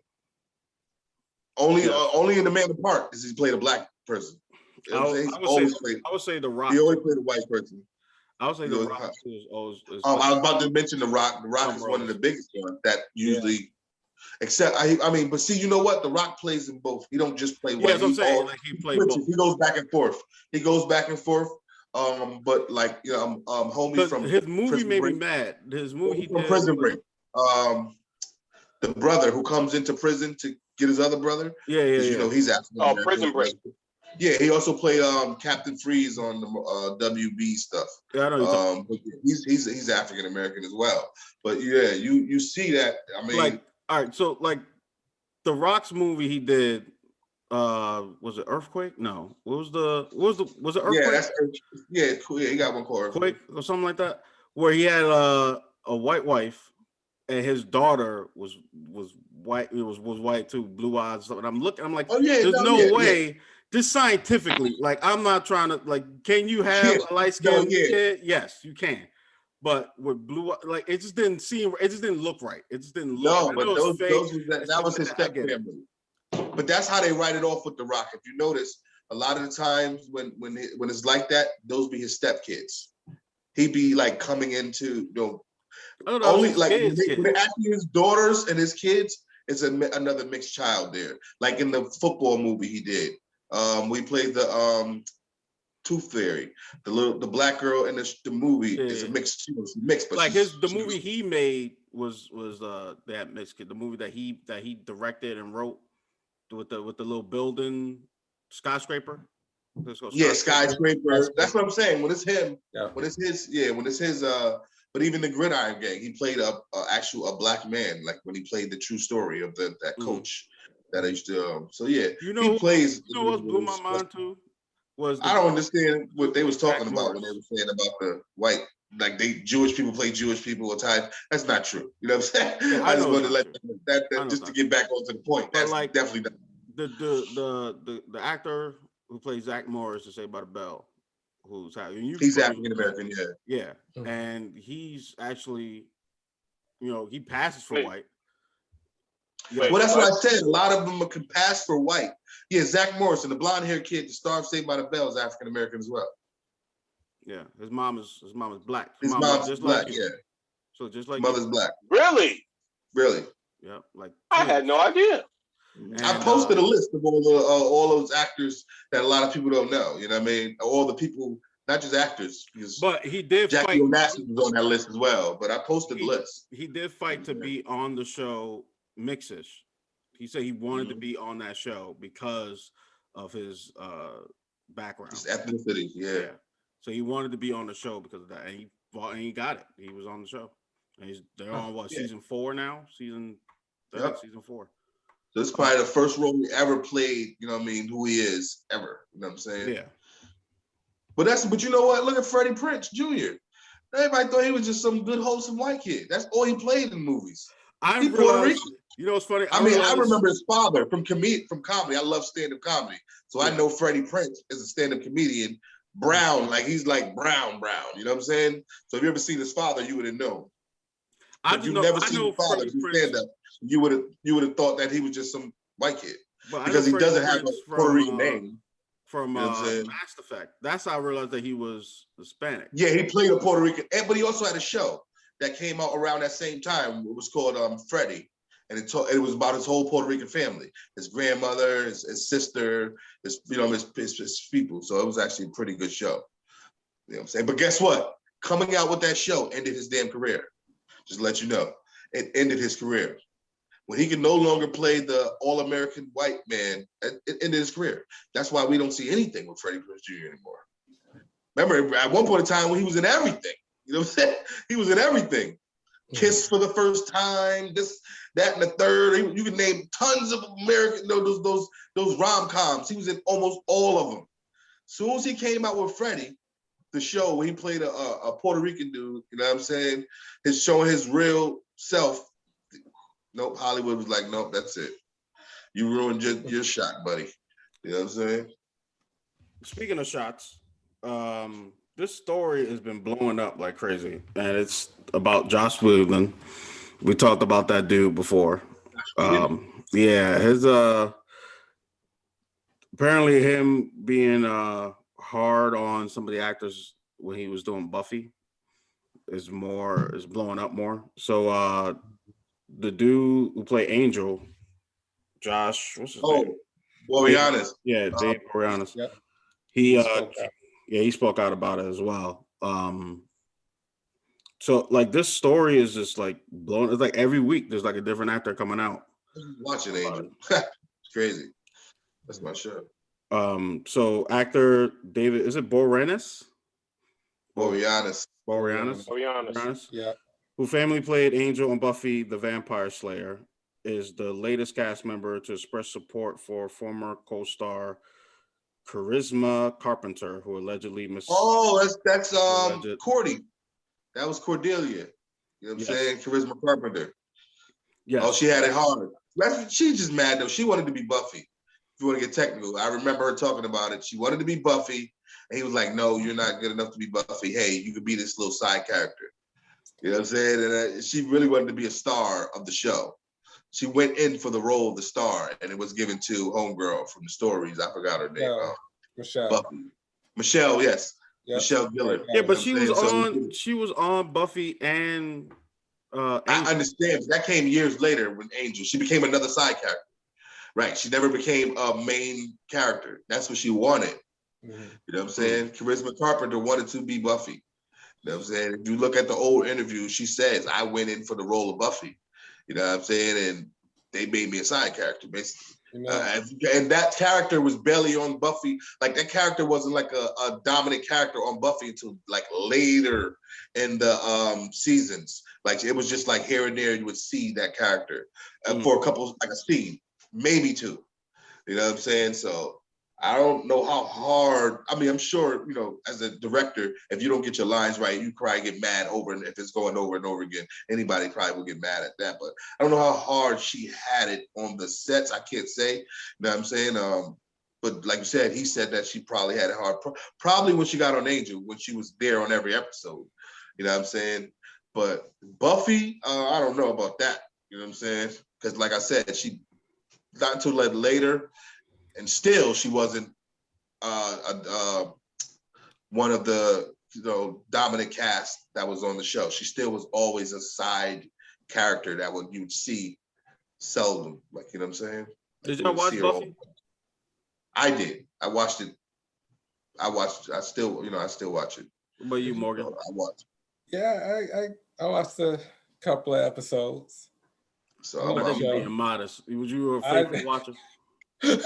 Only in The Man Apart is he played a black person. You know I would say The Rock. He always played a white person. I would say The Rock is always. I was about to mention The Rock. The Rock is one of the biggest ones that usually. Except I mean, but see, you know what? The Rock plays in both. He don't just play white. Yeah, that's what I'm saying. Like he plays both. He goes back and forth. But like homie from his movie made me mad. His movie from Prison Break. The brother who comes into prison to get his other brother. Yeah. You know, he's African. Prison Break. Yeah, he also played Captain Freeze on the WB stuff. Yeah, I know. But he's African American as well. But yeah, you see that. I mean, like, all right, so like the Rock's movie he did, was it Earthquake? No, was it Earthquake? Yeah, he got one called Earthquake or something like that, where he had a white wife and his daughter was white. It was white too, blue eyes. And I'm like, there's no way. Yeah. Just scientifically, like I'm not trying to like. Can you have a light skinned kid? Yes, you can. But with blue, like it just didn't look right. It just didn't look. No, but that was his step family. But that's how they write it off with The Rock. If you notice, a lot of the times when it's like that, those be his stepkids. He'd be like coming into only like when actually his daughters and his kids, it's another mixed child there. Like in the football movie he did. We played the Tooth Fairy. The black girl in the movie is a mixed. But like the movie he made was that mixed kid. The movie that he directed and wrote with the little building skyscraper. Skyscraper. That's what I'm saying. When it's him, when it's his. But even the Gridiron Gang, he played a black man. Like when he played the true story of that coach that I used to. So yeah, he plays. You know what blew my mind too? I don't understand what they was talking about when they were saying about the white, like Jewish people play Jewish people or Italian. That's not true. You know what I'm saying? I just wanted to let that just to get back onto the point. That's like definitely not. The actor who plays Zach Morris to Saved by the Bell, he's African American, yeah, and he's actually, he passes for white. Well, that's what I said. A lot of them can pass for white. Yeah, Zach Morrison, the blonde-haired kid, the star of Saved by the Bell, is African American as well. Yeah, his mom is black. His mom's just black. Yeah. So just like mother's black. Really? Yeah, like I had no idea. And, I posted a list of all those actors that a lot of people don't know. You know what I mean? All the people, not just actors. But he did Jackie Onassis was on that list as well. But I posted the list. He did fight to be on the show Mixish. He said he wanted to be on that show because of his background. His ethnicity, yeah. So he wanted to be on the show because of that, and he got it. He was on the show, and they're on season 4 now. Season 4. So it's probably the first role he ever played. You know what I mean? Who he is ever. You know what I'm saying? Yeah. But you know what? Look at Freddie Prinze Jr. Everybody thought he was just some good wholesome white kid. That's all he played in movies. Puerto Rican. You know what's funny? I remember his father from comedy. I love stand-up comedy. So I know Freddie Prinze is a stand-up comedian. Brown, like he's like brown. You know what I'm saying? So if you ever seen his father, you would have known. If you've never seen his father do stand-up, you would have thought that he was just some white kid. Because he doesn't have a Puerto Rican name. from You know what I'm saying? Mass Effect. That's how I realized that he was Hispanic. Yeah, he played a Puerto Rican, but he also had a show that came out around that same time. It was called Freddie, and it was about his whole Puerto Rican family, his grandmother, his sister, his people. So it was actually a pretty good show. You know what I'm saying? But guess what? Coming out with that show ended his damn career. Just to let you know, it ended his career. When he could no longer play the all-American white man, it ended his career. That's why we don't see anything with Freddie Prinze Jr. anymore. Remember, at one point in time when he was in everything, you know what I'm saying? He was in everything. Kiss for the first time, this, that, and the third. You can name tons of American, those rom-coms. He was in almost all of them. As soon as he came out with Freddie, the show where he played a Puerto Rican dude, you know what I'm saying? His showing his real self. Nope, Hollywood was like, nope, that's it. You ruined your shot, buddy. You know what I'm saying? Speaking of shots, this story has been blowing up like crazy, and it's about Josh Whedon. We talked about that dude before. Yeah, his apparently him being hard on some of the actors when he was doing Buffy is blowing up more. So the dude who played Angel, Josh, what's his name? Boreanaz. Yeah, Dave Boreanaz. Yep. He spoke out about it as well. So like this story is just like blowing. It's like every week there's like a different actor coming out. Watching Angel. It's crazy. That's my show. So actor David, is it Boreanaz? Boreanaz. Yeah. Who family played Angel on Buffy the Vampire Slayer, is the latest cast member to express support for former co-star Charisma Carpenter, who allegedly that's Cordy. That was Cordelia. You know what I'm saying? Charisma Carpenter. Yes. Oh, she had it hard. She's just mad though. She wanted to be Buffy. If you want to get technical, I remember her talking about it. She wanted to be Buffy, and he was like, "No, you're not good enough to be Buffy. Hey, you could be this little side character." You know what I'm saying? And she really wanted to be a star of the show. She went in for the role of the star, and it was given to homegirl from the stories. I forgot her name. Michelle. Buffy. Michelle, yes. Yep. Michelle Gellar. Yeah, but she was on Buffy and I understand. That came years later when Angel. She became another side character. Right. She never became a main character. That's what she wanted. Mm-hmm. You know what I'm saying? Charisma Carpenter wanted to be Buffy. You know what I'm saying? If you look at the old interview, she says, I went in for the role of Buffy. You know what I'm saying? And they made me a side character, basically. You know? And that character was barely on Buffy. Like, that character wasn't like a dominant character on Buffy until like later in the seasons. Like, it was just like here and there you would see that character for a couple, like a scene, maybe two. You know what I'm saying? So I don't know how hard. I mean, I'm sure, you know, as a director, if you don't get your lines right, you probably get mad over, and if it's going over and over again, anybody probably will get mad at that. But I don't know how hard she had it on the sets. I can't say. You know what I'm saying? But like you said, he said that she probably had it hard. Probably when she got on Angel, when she was there on every episode. You know what I'm saying? But Buffy, I don't know about that. You know what I'm saying? Because like I said, she got until later. And still, she wasn't one of the dominant cast that was on the show. She still was always a side character that you would see seldom. Like, you know what I'm saying? Did you watch Buffy? I did. I watched it. I still watch it. What about you, Morgan? I watched. Yeah, I watched a couple of episodes. So I'm being modest. Was you a watcher? I've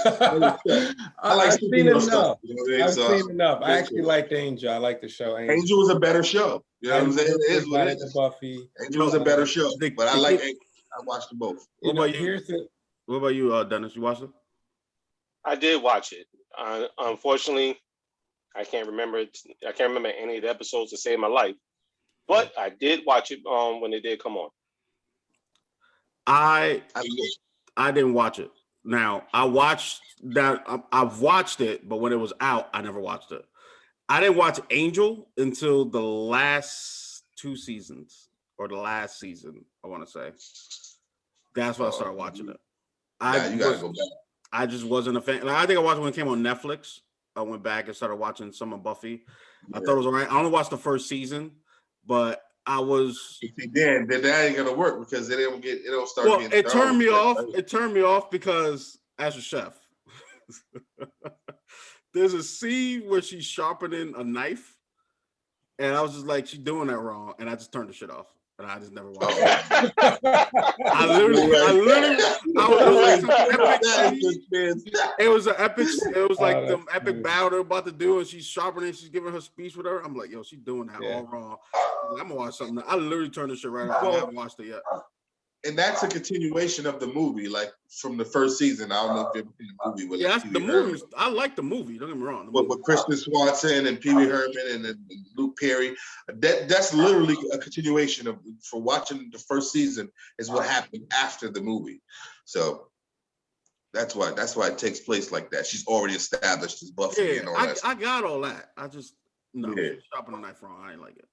seen enough. I've seen enough. I actually liked Angel. I like the show. Angel was a better show. You know what I'm saying? It is what it is. Buffy. Angel was a better show, but I watched them both. What about you, Dennis? You watched it? I did watch it. Unfortunately, I can't remember any of the episodes to save my life, but I did watch it when it did come on. I didn't watch it. Now, I've watched it, but when it was out, I never watched it. I didn't watch Angel until the last 2 seasons, or the last season, I want to say. That's when I started watching it. You gotta go back. I just wasn't a fan. Like, I think I watched it when it came on Netflix, I went back and started watching some of Buffy. I thought it was all right. I only watched the first season, but I was. Then that ain't gonna work because it don't start. Well, getting it turned me off. Right? It turned me off because as a chef, there's a scene where she's sharpening a knife, and I was just like, she's doing that wrong, and I just turned the shit off. And I just never watched it. I it was an epic. It was like the epic battle they're about to do, and she's sharpening. She's giving her speech with her. I'm like, yo, she's doing that all wrong. I'm gonna watch something. I literally turned the shit right off. I haven't watched it yet. And that's a continuation of the movie, like from the first season. I don't know if you've seen the movie with that's the movie. I like the movie. Don't get me wrong. With Kristen Swanson and Pee Wee Herman and Luke Perry, that's literally a continuation of for watching the first season is what happened after the movie. So that's why it takes place like that. She's already established as Buffy and all that. I got all that. I just she's chopping the knife wrong. I ain't like it.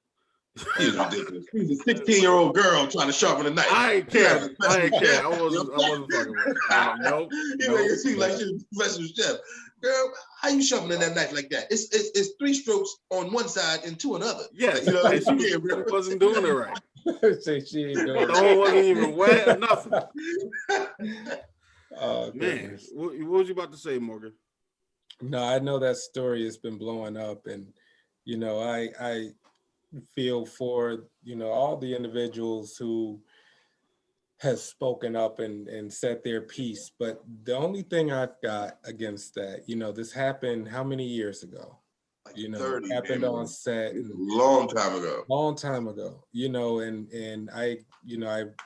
He's ridiculous. He's a 16-year-old girl trying to sharpen a knife. I ain't care. I wasn't fucking with it. Nope. You make it seem like she's a professional chef. Girl, how you sharpening that knife like that? It's 3 strokes on one side and 2 on the other. Yeah, you know, she wasn't doing it right. She ain't doing the hole wasn't even wet or nothing. Oh man, what was you about to say, Morgan? No, I know that story has been blowing up, and you know, I feel for all the individuals who has spoken up and said their piece. But the only thing I've got against that, this happened how many years ago? Like 30, happened man. on set. Long time ago. And I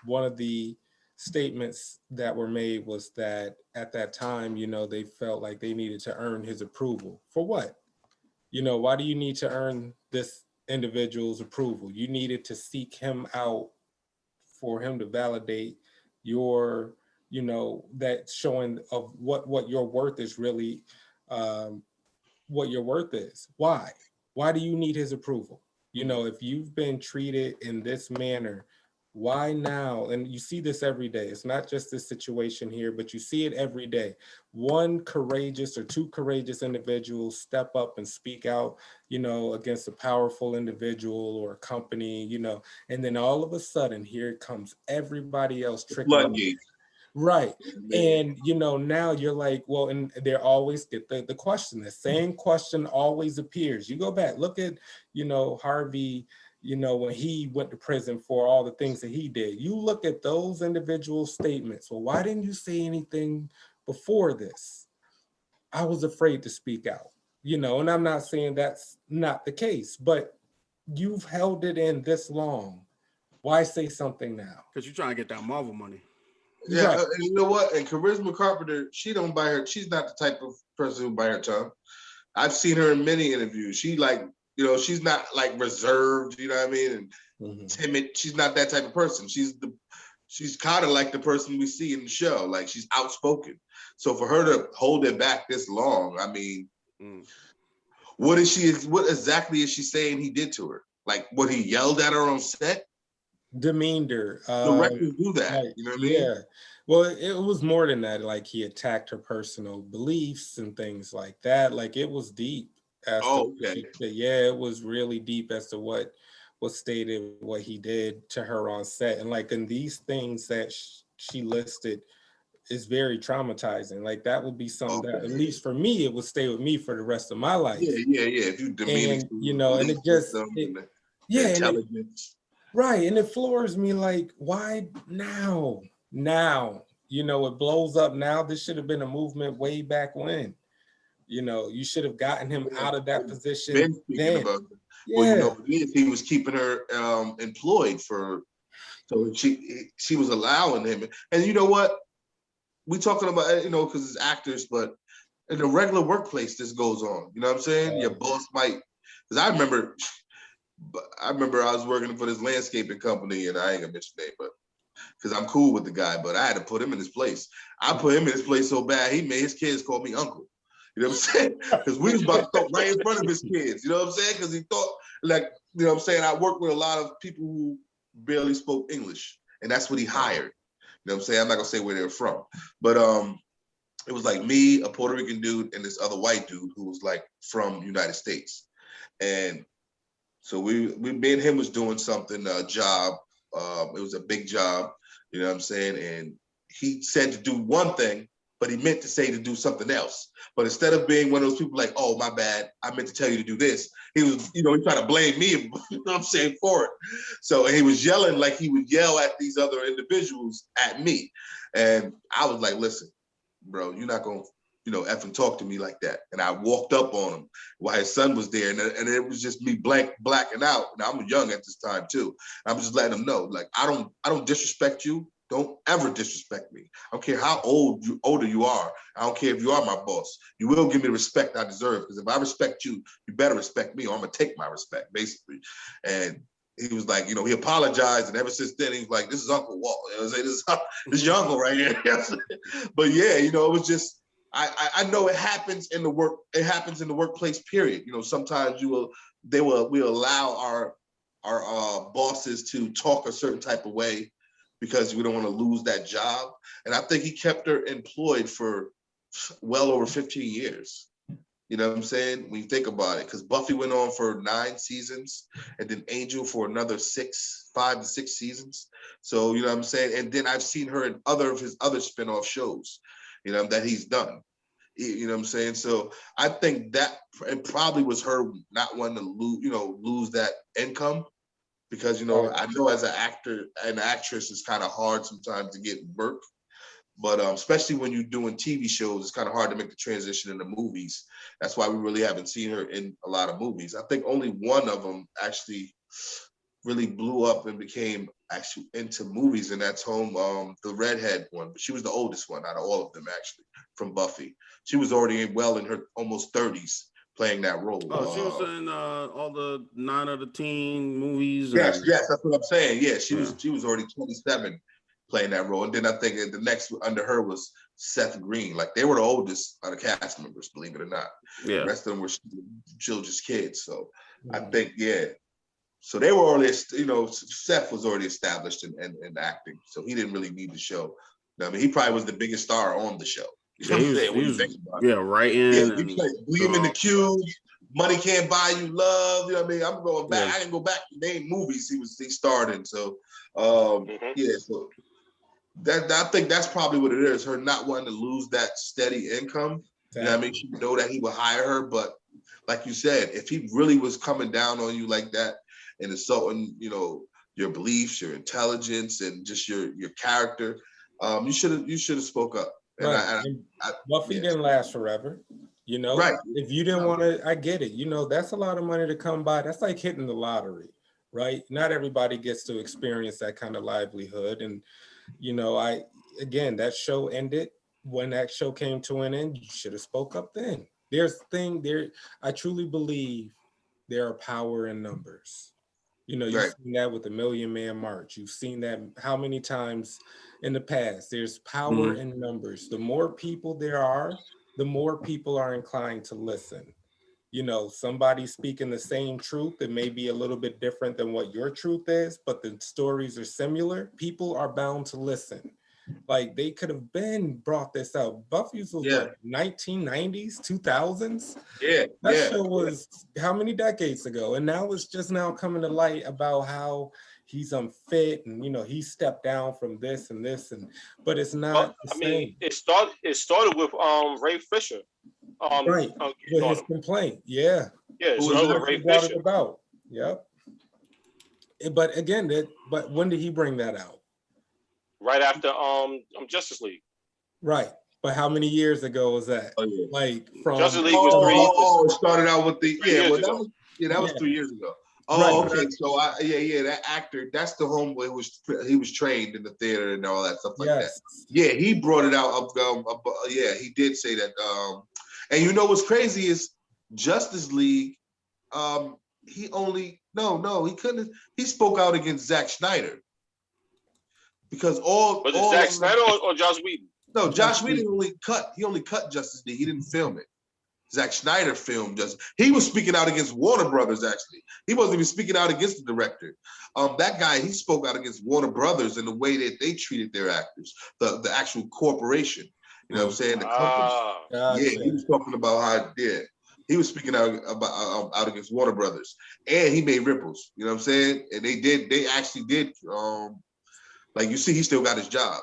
one of the statements that were made was that at that time, they felt like they needed to earn his approval. For what? Why do you need to earn this individual's approval? You needed to seek him out for him to validate your, that showing of what your worth is really, what your worth is. Why do you need his approval? If you've been treated in this manner, why now? And you see this every day. It's not just this situation here, but you see it every day. One courageous or 2 courageous individuals step up and speak out, against a powerful individual or a company, and then all of a sudden here comes everybody else trickling. Right. And, now you're like, well, and they always get the question, the same question always appears. You go back, look at, Harvey, when he went to prison for all the things that he did. You look at those individual statements. Well, why didn't you say anything before this? I was afraid to speak out, and I'm not saying that's not the case, but you've held it in this long. Why say something now? Because you're trying to get that Marvel money. Yeah, right. And you know what? And Charisma Carpenter, she's not the type of person who bite her tongue. I've seen her in many interviews. She she's not like reserved, you know what I mean? And timid. She's not that type of person. She's kind of like the person we see in the show. Like she's outspoken. So for her to hold it back this long, I mean, what exactly is she saying he did to her? Like what he yelled at her on set? Demeaned her. Directors do that, you know what I mean? Yeah. Well, it was more than that. Like he attacked her personal beliefs and things like that. Like it was deep. Okay. It was really deep as to what was stated, what he did to her on set. And like in these things that she listed is very traumatizing. Like that would be something that, at least for me, it would stay with me for the rest of my life. Yeah. If you demean and it just intelligence. Right. And it floors me like, why now? It blows up now. This should have been a movement way back when. You should have gotten him out of that position then. Well, he was keeping her employed so she was allowing him. And you know what? We talking about, because it's actors, but in the regular workplace, this goes on. You know what I'm saying? Your boss might, because I remember I was working for this landscaping company, and I ain't gonna mention name, but because I'm cool with the guy, but I had to put him in his place. I put him in his place so bad, he made his kids call me uncle. You know what I'm saying? Because we was about to throw right in front of his kids. You know what I'm saying? Because he thought, I worked with a lot of people who barely spoke English, and that's what he hired. You know what I'm saying? I'm not gonna say where they're from, but it was like me, a Puerto Rican dude, and this other white dude who was like from United States. And so me and him was doing something, a job. It was a big job, you know what I'm saying? And he said to do one thing, but he meant to say to do something else. But instead of being one of those people like, oh, my bad, I meant to tell you to do this, he was, he tried to blame me, you know what I'm saying, for it. So he was yelling like he would yell at these other individuals at me. And I was like, listen, bro, you're not going to, effing talk to me like that. And I walked up on him while his son was there. And it was just me blacking out. Now I'm young at this time too. I'm just letting him know, like, I don't disrespect you. Don't ever disrespect me. I don't care how older you are. I don't care if you are my boss. You will give me the respect I deserve. Because if I respect you, you better respect me, or I'm gonna take my respect, basically. And he was like, he apologized, and ever since then, he's like, "This is Uncle Walt. This is your uncle right here." But yeah, it was just, I know it happens in the work. It happens in the workplace. Period. Sometimes we allow our bosses to talk a certain type of way, because we don't want to lose that job. And I think he kept her employed for well over 15 years. You know what I'm saying? When you think about it, because Buffy went on for 9 seasons, and then Angel for another 5 to 6 seasons. So, you know what I'm saying? And then I've seen her in other of his other spinoff shows, that he's done. You know what I'm saying? So I think that it probably was her not wanting to lose that income. Because, I know as an actor and actress, it's kind of hard sometimes to get work. But especially when you're doing TV shows, it's kind of hard to make the transition into movies. That's why we really haven't seen her in a lot of movies. I think only one of them actually really blew up and became actually into movies, and that's the redhead one. But she was the oldest one out of all of them, actually, from Buffy. She was already well in her almost 30s. Playing that role. Oh, she was in all the 9 of the teen movies. Yes, that's what I'm saying. Yeah, she was already 27 playing that role. And then I think the next under her was Seth Green. Like, they were the oldest of the cast members, believe it or not. Yeah. The rest of them were children's kids. So I think, so they were already, Seth was already established in acting. So he didn't really need the show. I mean, he probably was the biggest star on the show. You know what I'm saying? When you think about it. Right in. He played Gleam in the Cube, Money Can't Buy You Love. You know what I mean? I'm going back. I didn't go back to name movies he starred in. So, so that I think that's probably what it is. Her not wanting to lose that steady income. You know what I mean? She know that he would hire her, but like you said, if he really was coming down on you like that and insulting, your beliefs, your intelligence, and just your character, you should have spoke up. Right. And Buffy didn't last forever. Right. If you didn't want to, I get it. That's a lot of money to come by. That's like hitting the lottery, right? Not everybody gets to experience that kind of livelihood. And, that show ended. When that show came to an end, you should have spoke up then. I truly believe there are power in numbers. You've seen that with the Million Man March. You've seen that how many times in the past. There's power in numbers. The more people there are, the more people are inclined to listen. Somebody speaking the same truth, it may be a little bit different than what your truth is, but the stories are similar. People are bound to listen. Like, they could have brought this out. Buffy's was what, 1990s, 2000s? That show was how many decades ago? And now it's just now coming to light about how he's unfit and he stepped down from this, but it's not the same. It started with Ray Fisher. Right. With his complaint. Yeah. Yeah, it started with Ray Fisher. About. Yep. But again, but when did he bring that out? Right after Justice League. Right. But how many years ago was that? Oh, yeah. Like, from Justice League was 3 years. It started out with that was 3 years ago. Oh, right. Okay. So that actor, that's the homeboy he was trained in the theater and all that stuff like that. Yeah, he brought it out. He did say that. And what's crazy is Justice League. He couldn't. He spoke out against Zack Snyder. Because was it Zack Snyder or Joss Whedon? No, Joss Whedon only cut Justice League. He didn't film it. Zack Snyder filmed Justice. He was speaking out against Warner Brothers, actually. He wasn't even speaking out against the director. That guy, he spoke out against Warner Brothers and the way that they treated their actors, the actual corporation. You know what I'm saying? The company. Yeah, he was talking about how he was speaking out about out against Warner Brothers, and he made ripples. You know what I'm saying? And they actually did. Like you see, he still got his job.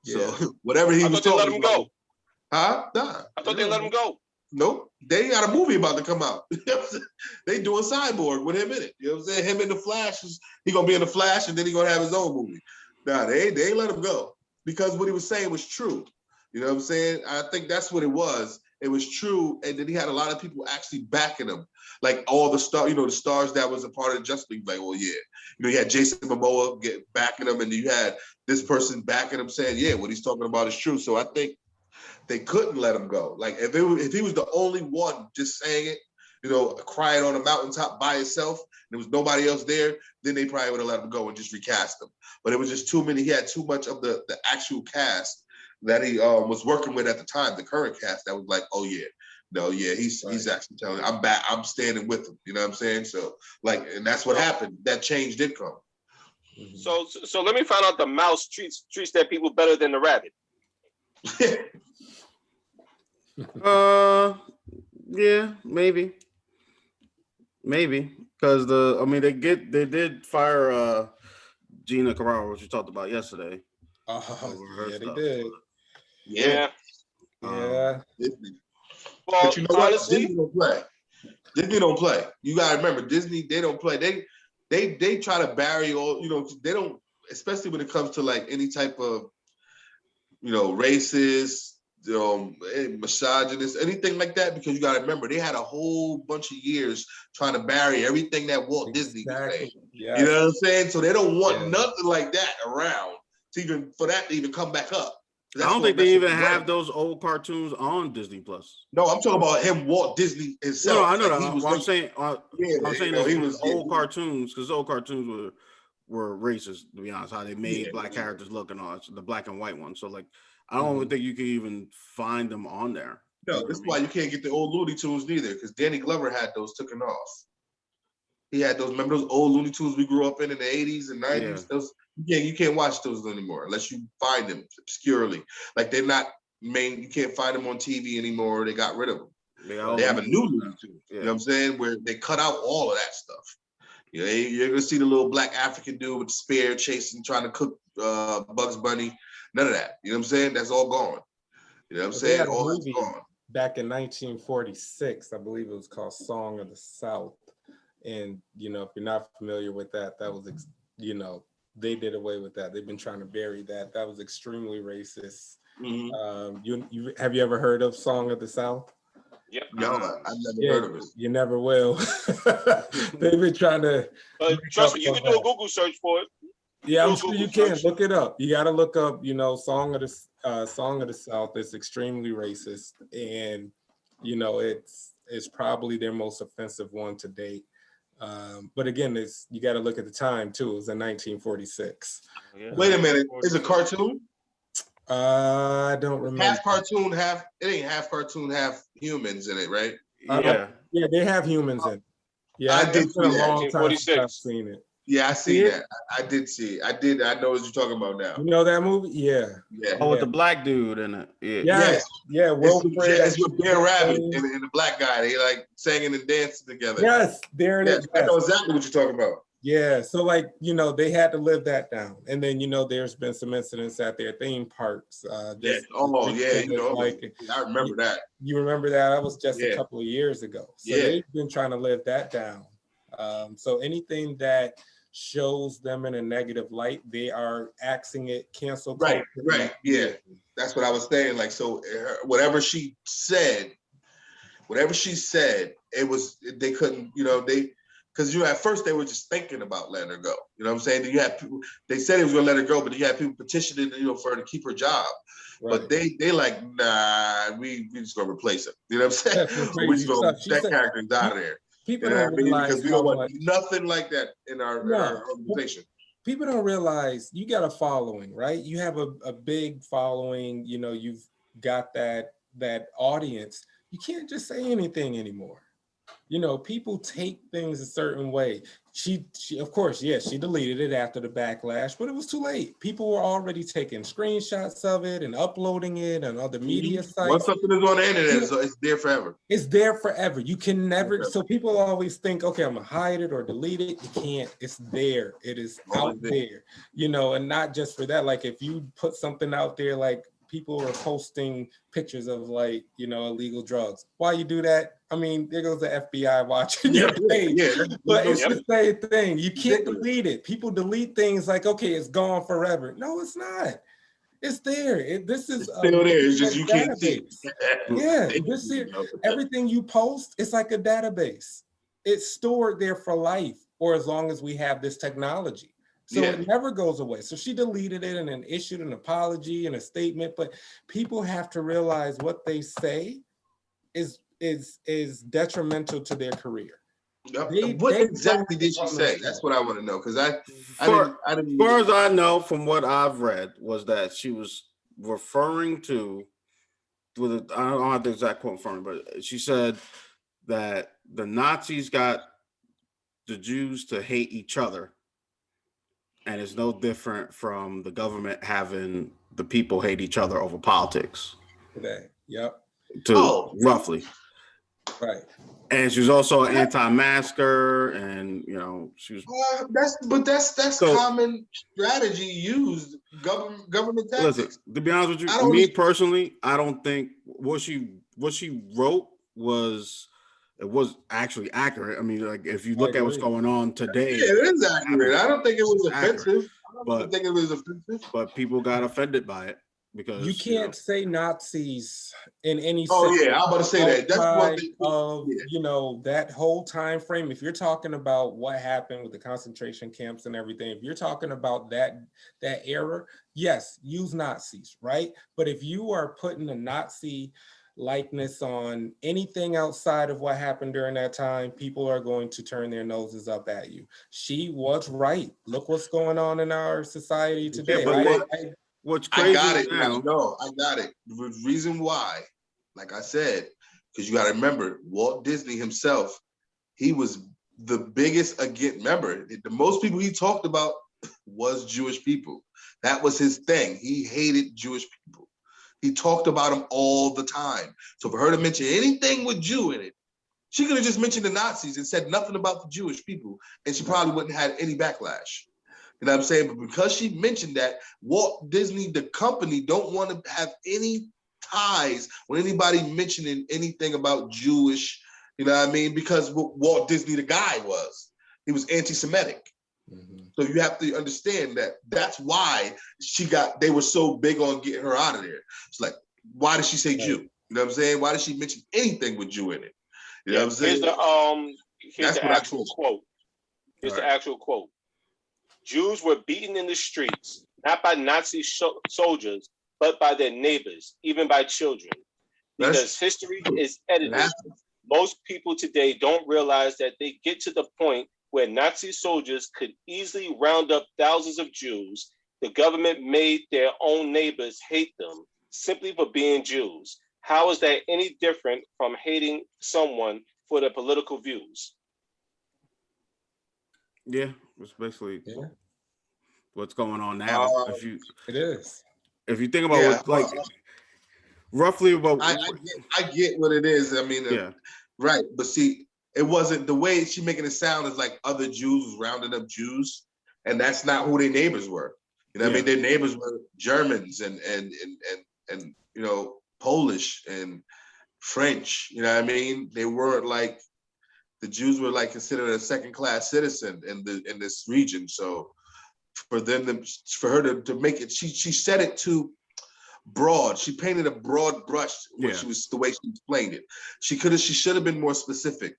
So whatever he was talking about, let him go. Huh? Nah. I thought they let him go. Nope. They got a movie about to come out. They doing Cyborg with him in it. You know what I'm saying? Him in the Flash he gonna be in the Flash, and then he gonna have his own movie. Nah, they ain't let him go because what he was saying was true. You know what I'm saying? I think that's what it was. It was true, and then he had a lot of people actually backing him, like all the the stars that was a part of Justice League. Like, well, yeah, you had Jason Momoa backing him, and you had this person backing him, saying, yeah, what he's talking about is true. So I think they couldn't let him go. Like if he was the only one just saying it, crying on a mountaintop by himself, and there was nobody else there, then they probably would have let him go and just recast him. But it was just too many. He had too much of the actual cast that he was working with at the time, the current cast, that was like, oh yeah, no, yeah, he's actually telling me, I'm back, I'm standing with him. You know what I'm saying? So and that's what happened. That change did come. So let me find out the mouse treats their people better than the rabbit. Yeah, maybe, because they did fire Gina Carano, which we talked about yesterday. Yeah, they did. Yeah. Disney. Well, but you know what? Disney don't play. Disney don't play. You gotta remember, Disney, they don't play. They try to bury all, they don't, especially when it comes to like any type of, racist, misogynist, anything like that, because you gotta remember, they had a whole bunch of years trying to bury everything that Walt Disney was saying. Yes. You know what I'm saying? So they don't want nothing like that around for that to even come back up. I don't think they even have those old cartoons on Disney Plus. No, I'm talking about him, Walt Disney himself. No, I know that. I'm saying, he was old cartoons, because old cartoons were racist, to be honest. How they made black characters look and all, the black and white ones. So like, I don't even think you can even find them on there. No, that's why you can't get the old Looney Tunes neither, because Danny Glover had those taken off. He had those. Remember those old Looney Tunes we grew up in the 80s and 90s? Yeah. Those you can't watch those anymore unless you find them obscurely. Like they're not main. You can't find them on TV anymore. They got rid of them. They have a new Looney Tunes. Yeah. You know what I'm saying? Where they cut out all of that stuff. You're gonna see the little black African dude with the spear trying to cook Bugs Bunny. None of that. You know what I'm saying? That's all gone. You know what I'm saying? All that's gone. Back in 1946, I believe it was called Song of the South. And, if you're not familiar with that, that was, they did away with that. They've been trying to bury that. That was extremely racist. Mm-hmm. Have you ever heard of Song of the South? Yep. No, I've never heard of it. You never will. They've been trying to. Trust me, you can do a Google search for it. Yeah, I'm sure you can. Look it up. You got to look up, Song of the South. It's extremely racist. And, it's probably their most offensive one to date. But again, you got to look at the time too. It was in 1946. Wait a minute, is it a cartoon? I don't remember. Half cartoon, it ain't half cartoon, half humans in it, right? Yeah, they have humans in it. Yeah, I did see that. 1946. I've seen it. Yeah, I see that. I did see it. I know what you're talking about now. You know that movie? Yeah. Oh, with the black dude in it. Yeah. Yes. Yeah. It's with Bear Rabbit and the black guy. They like singing and dancing together. Yes, there it is. I know exactly what you're talking about. Yeah. So they had to live that down. And then, there's been some incidents at their theme parks. I remember that. You remember that? That was just a couple of years ago. So they've been trying to live that down. So anything that shows them in a negative light, they are axing it, cancel culture. Right. Yeah. That's what I was saying. Like, so whatever she said, it was, they couldn't, because at first they were just thinking about letting her go. You know what I'm saying? You had people, they said it was gonna let her go, but you had people petitioning, for her to keep her job. Right. But they like, nah, we just gonna replace her. You know what I'm saying? We just gonna that character's out of there. People don't realize because we don't want nothing like that in our organization. People don't realize you got a following, right? You have a big following. You've got that audience. You can't just say anything anymore. People take things a certain way. She of course, yes, she deleted it after the backlash, but it was too late. People were already taking screenshots of it and uploading it on other media sites. Once something is on the internet, so it's there forever. It's there forever. You can never, so people always think, okay, I'm gonna hide it or delete it. You can't, it's there. It is out there, you know, and not just for that. Like if you put something out there, like people are posting pictures of like, you know, illegal drugs. Why you do that? I mean, there goes the FBI watching your page. But it's the same thing. You can't delete it. People delete things like, okay, it's gone forever. No, it's not. It's there. This is still there. It's just you can't see. Yeah, this is everything you post. It's like a database. It's stored there for life, or as long as we have this technology. So it never goes away. So she deleted it and then issued an apology and a statement. But people have to realize what they say is detrimental to their career. What exactly did she say? That's what I want to know, because I didn't. As far as I know, from what I've read, was that she was referring to, I don't have the exact quote from her, but she said that the Nazis got the Jews to hate each other, and it's no different from the government having the people hate each other over politics. Today, yep. Roughly. Right. And she was also an anti-masker, and you know she was. That's common strategy used government tactics. Listen, to be honest with you, me personally, I don't think what she wrote was actually accurate. I mean, like if you look at what's going on today, it is accurate. I don't think it was offensive. I don't think it was offensive. But people got offended by it. Because you can't say Nazis in any I'm about to say that. That's one thing of you know, that whole time frame. If you're talking about what happened with the concentration camps and everything, if you're talking about that era, yes, use Nazis, right? But if you are putting a Nazi likeness on anything outside of what happened during that time, people are going to turn their noses up at you. She was right. Look what's going on in our society today. What's crazy? I got it now. No, I got it. The reason why, like I said, because you got to remember, Walt Disney himself, he was the biggest remember, the most people he talked about was Jewish people. That was his thing. He hated Jewish people. He talked about them all the time. So for her to mention anything with Jew in it, she could have just mentioned the Nazis and said nothing about the Jewish people, and she probably wouldn't have had any backlash. You know what I'm saying? But because she mentioned that, Walt Disney, the company, don't want to have any ties with anybody mentioning anything about Jewish, you know what I mean? Because what Walt Disney, the guy, he was anti-Semitic. Mm-hmm. So you have to understand that that's why they were so big on getting her out of there. It's like, why did she say Jew? You know what I'm saying? Why did she mention anything with Jew in it? You know what I'm saying? Here's the actual quote. Here's the actual quote. Jews were beaten in the streets, not by Nazi soldiers, but by their neighbors, even by children. Because history is edited. Most people today don't realize that they get to the point where Nazi soldiers could easily round up thousands of Jews. The government made their own neighbors hate them simply for being Jews. How is that any different from hating someone for their political views? Yeah, it's basically what's going on now. It is. If you think about roughly about, I get what it is. I mean, right. But see, it wasn't the way she making it sound is like other Jews was rounding up Jews, and that's not who their neighbors were. You know what I mean? Their neighbors were Germans and you know, Polish and French. You know what I mean? They weren't like. The Jews were like considered a second-class citizen in this region. So for her to make it, she said it too broad. She painted a broad brush when she was the way she explained it. She should have been more specific.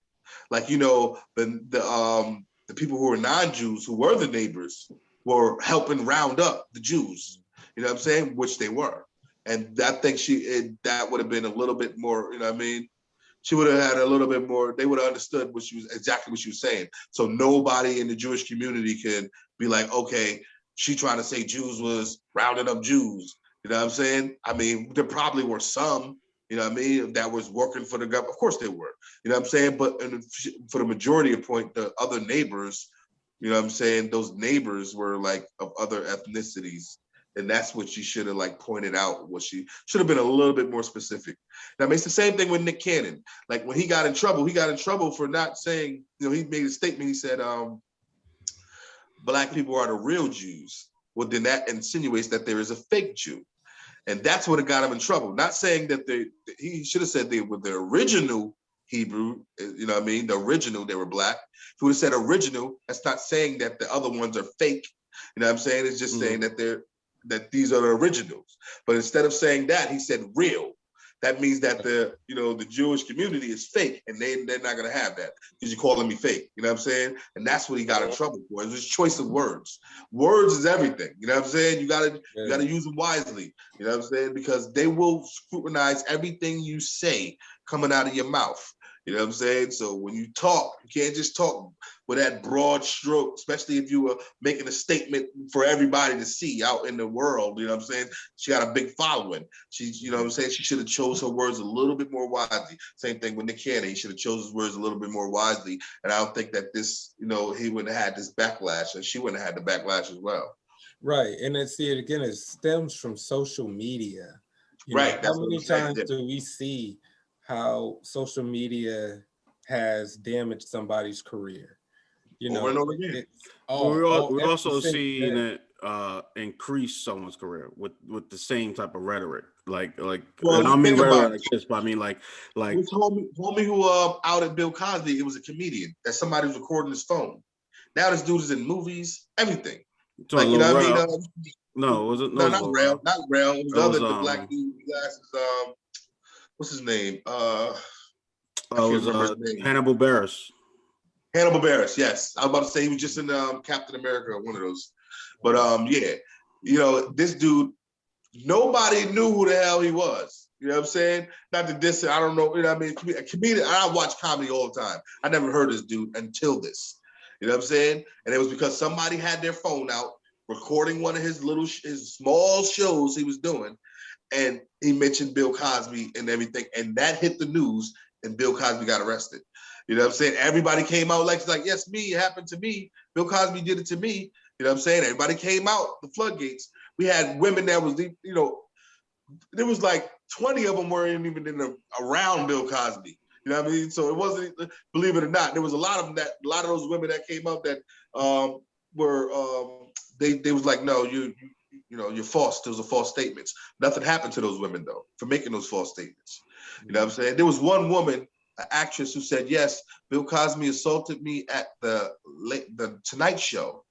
Like, you know, the people who were non-Jews, who were the neighbors, were helping round up the Jews. You know what I'm saying? Which they were. And I think that would have been a little bit more, you know what I mean? She would have had a little bit more, they would have understood exactly what she was saying. So nobody in the Jewish community can be like, okay, she trying to say Jews was rounding up Jews. You know what I'm saying? I mean, there probably were some, you know what I mean, that was working for the government. Of course they were, you know what I'm saying? But for the majority of point, the other neighbors You know what I'm saying? Those neighbors were like of other ethnicities. And that's what she should have like pointed out. What she should have been a little bit more specific. Now, it's the same thing with Nick Cannon. Like when he got in trouble for not saying, he made a statement. He said, Black people are the real Jews. Well, then that insinuates that there is a fake Jew. And that's what got him in trouble. Not saying that he should have said they were the original Hebrew, you know what I mean? The original, they were Black. If he would have said original, that's not saying that the other ones are fake. You know what I'm saying? It's just saying that these are the originals. But instead of saying that, he said real. That means that the Jewish community is fake, and they're not gonna have that because you're calling me fake. You know what I'm saying? And that's what he got in trouble for. It was choice of words. Words is everything. You know what I'm saying? You gotta use them wisely. You know what I'm saying? Because they will scrutinize everything you say coming out of your mouth. You know what I'm saying? So when you talk, you can't just talk with that broad stroke, especially if you were making a statement for everybody to see out in the world. You know what I'm saying? She got a big following. She's, you know what I'm saying? She should have chose her words a little bit more wisely. Same thing with Nick Cannon. He should have chose his words a little bit more wisely. And I don't think that this, he wouldn't have had this backlash, and she wouldn't have had the backlash as well. Right. And then see it again, it stems from social media. Right. How many times do we see how social media has damaged somebody's career? Over and over again. We also see that increase someone's career with the same type of rhetoric. Like I don't mean rhetoric like this, but I mean like this homie who outed Bill Cosby. It was a comedian that somebody was recording his phone. Now this dude is in movies, everything. Like, you know what I mean? No, was it? No, not Rail. Not Rail. It was the black dude with glasses. What's his name? I can't remember his name. Hannibal Buress. Hannibal Buress, yes. I was about to say he was just in Captain America, one of those. But yeah, this dude, nobody knew who the hell he was. You know what I'm saying? Not to diss it, I don't know. You know what I mean? A comedian, I watch comedy all the time. I never heard this dude until this. You know what I'm saying? And it was because somebody had their phone out recording one of his small shows he was doing, and he mentioned Bill Cosby and everything, and that hit the news, and Bill Cosby got arrested. You know what I'm saying? Everybody came out like, yes, me, it happened to me. Bill Cosby did it to me. You know what I'm saying? Everybody came out, the floodgates. We had women that was, there was like 20 of them weren't even around Bill Cosby. You know what I mean? So it wasn't, believe it or not, there was a lot of those women that came out that they was like, no, you're false. Those are false statements. Nothing happened to those women though for making those false statements. You know what I'm saying? There was one woman, an actress, who said, yes, Bill Cosby assaulted me at the Tonight Show.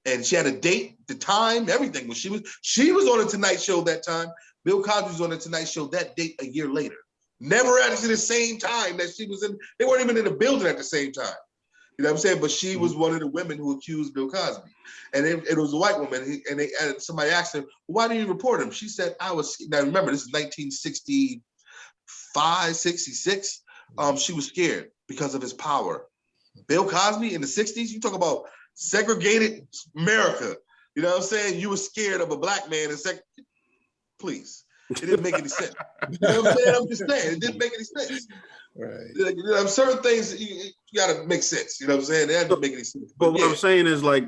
And she had a date, the time, everything. When she was on the Tonight Show that time. Bill Cosby was on the Tonight Show that date a year later. Never actually the same time that she was in. They weren't even in the building at the same time. You know what I'm saying? But she was one of the women who accused Bill Cosby. And it was a white woman. And somebody asked her, why didn't you report him? She said, now remember, this is 1965, 66. She was scared because of his power. Bill Cosby in the 60s, you talk about segregated America. You know what I'm saying? You were scared of a black man please. It didn't make any sense. You know what I'm saying? I'm just saying, it didn't make any sense. Right. Certain things you gotta make sense. You know what I'm saying? That doesn't make any sense. But what I'm saying is like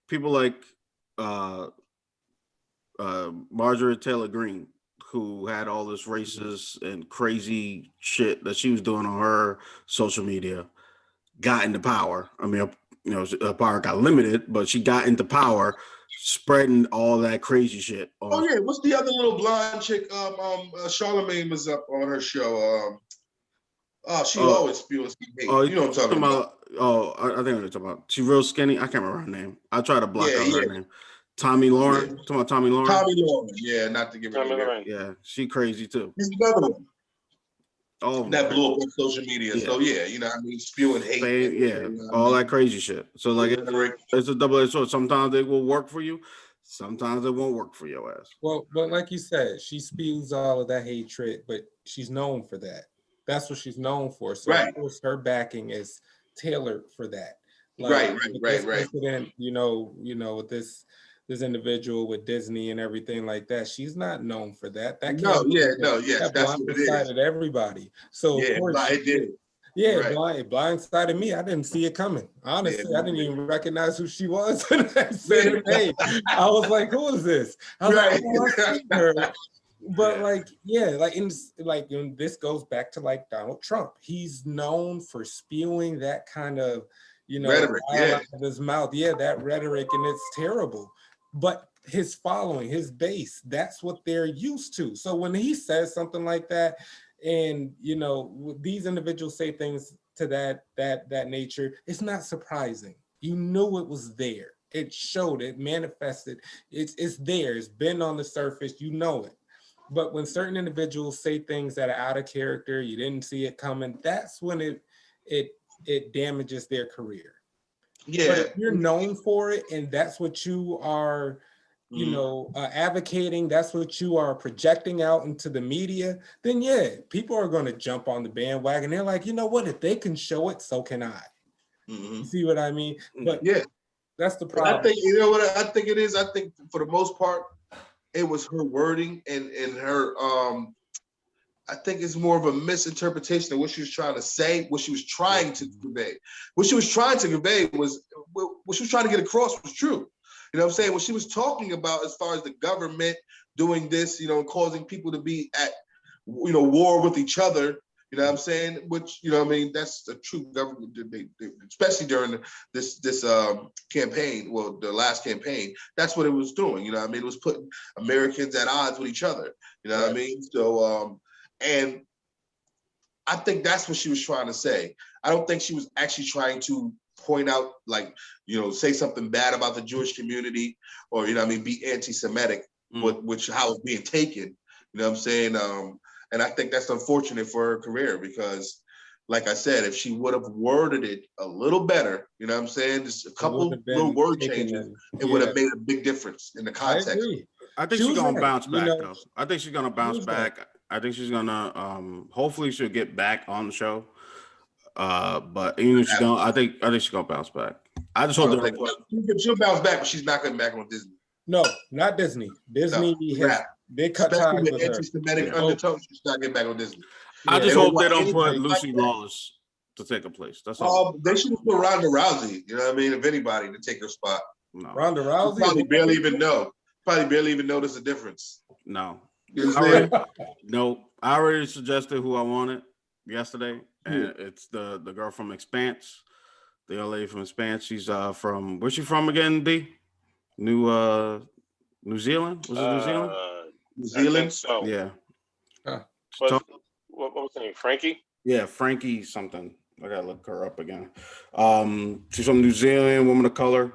people like Marjorie Taylor Greene, who had all this racist and crazy shit that she was doing on her social media, got into power. I mean, her power got limited, but she got into power, spreading all that crazy shit. Oh yeah, what's the other little blonde chick? Charlamagne was up on her show. She always spews hate. You know what I'm talking about? I think I'm talking about. She's real skinny. I can't remember her name. I try to block out her name. Tommy Lauren. Yeah. Talking about Tommy Lauren. Tommy Lauren. Yeah, not to give her name. Yeah, she crazy too. There's another one. That blew up on social media. Yeah. So yeah, you know what I mean, spewing hate. All that crazy shit. So like it's a double-edged sword. Sometimes it will work for you, sometimes it won't work for your ass. Well, but like you said, she spews all of that hatred, but she's known for that. That's what she's known for. So of course her backing is tailored for that. Like, right. Incident, with this individual with Disney and everything like that, she's not known for that. That that's what it is. Everybody. So of course, it did. Yeah, Right. blindsided me. I didn't see it coming. Honestly, Yeah. I didn't even recognize who she was. And I said her name. I was like, who is this? I was Right. like, oh, I've seen her. But Yeah. like, yeah, like and this goes back to like Donald Trump. He's known for spewing that kind of, Rhetoric, out of his mouth. Yeah, that rhetoric, and it's terrible. But his following, his base, that's what they're used to. So when he says something like that, and these individuals say things to that nature, it's not surprising. You knew it was there. It showed, it manifested. It's there. It's been on the surface. You know it. But when certain individuals say things that are out of character, you didn't see it coming, that's when it damages their career. Yeah. But if you're known for it and that's what you are, advocating, that's what you are projecting out into the media, then yeah, people are going to jump on the bandwagon. They're like, you know what? If they can show it, so can I. You see what I mean? But Yeah. that's the But problem. I think, you know what I think it is? I think for the most part, it was her wording and her I think it's more of a misinterpretation of what she was trying to say, what she was trying to convey. What she was trying to convey was what she was trying to get across was true. You know what I'm saying? What she was talking about as far as the government doing this, causing people to be at war with each other. You know what I'm saying? Which, that's the true government, especially during this campaign, well, the last campaign, that's what it was doing. You know what I mean? It was putting Americans at odds with each other. You know what I mean? So, and I think that's what she was trying to say. I don't think she was actually trying to point out, like, say something bad about the Jewish community or, be anti-Semitic, which how it's being taken. You know what I'm saying? And I think that's unfortunate for her career because, like I said, if she would have worded it a little better, you know what I'm saying? Just a couple little word changes, it would have made a big difference in the context. I agree. I think she's gonna bounce back though. I think she's gonna bounce back. I think she's gonna hopefully she'll get back on the show. But even if she don't, I think she's gonna bounce back. I just hope she'll bounce back, but she's not coming back on Disney. No, not Disney. Disney they cut ties with her. Anti-Semitic undertones, she's not getting back on Disney. I just hope they don't put Lucy Lawless to take a place. That's all. They should have put Ronda Rousey, you know what I mean? If anybody to take her spot. No. Ronda Rousey? Probably barely even know. Probably barely even notice the difference. No. I already suggested who I wanted yesterday, and it's the girl from Expanse, the young lady from Expanse. She's from where's she from again? New Zealand? Was it New Zealand? New Zealand. So yeah. What was her name? Frankie? Yeah, Frankie something. I gotta look her up again. She's from New Zealand, woman of color.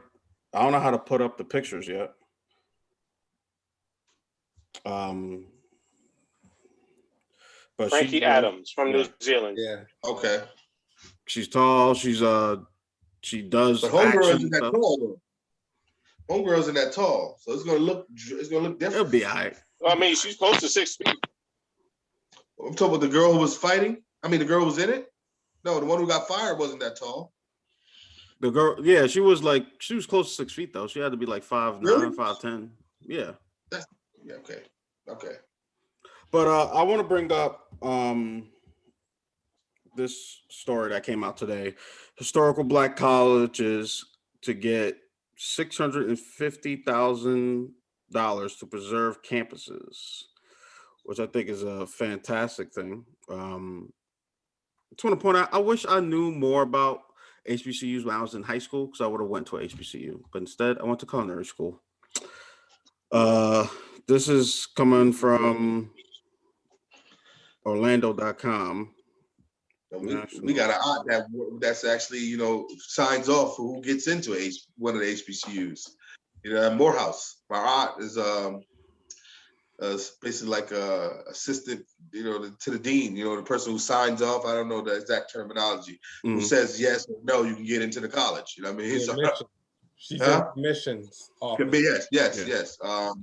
I don't know how to put up the pictures yet. But Frankie Adams from New Zealand. Yeah. Okay. She's tall. She's she does. But homegirl isn't that tall though. Homegirl isn't that tall, so it's gonna look different. It'll be all right. I mean, she's close to 6 feet. I'm talking about the girl who was fighting. I mean, the girl who was in it. No, the one who got fired wasn't that tall. The girl, yeah, she was close to 6 feet though. She had to be like 5'9", really? 5'10". Yeah. Okay. But I want to bring up this story that came out today. Historical Black colleges to get $650,000 to preserve campuses, which I think is a fantastic thing. I just want to point out, I wish I knew more about HBCUs when I was in high school because I would have went to a HBCU, but instead I went to culinary school. This is coming from Orlando.com. We got an aunt that's actually, signs off for who gets into one of the HBCUs. At Morehouse. My aunt is basically like a assistant, to the dean, the person who signs off. I don't know the exact terminology. Who says yes or no, you can get into the college. You know what I mean? She's in admissions office. Yes. All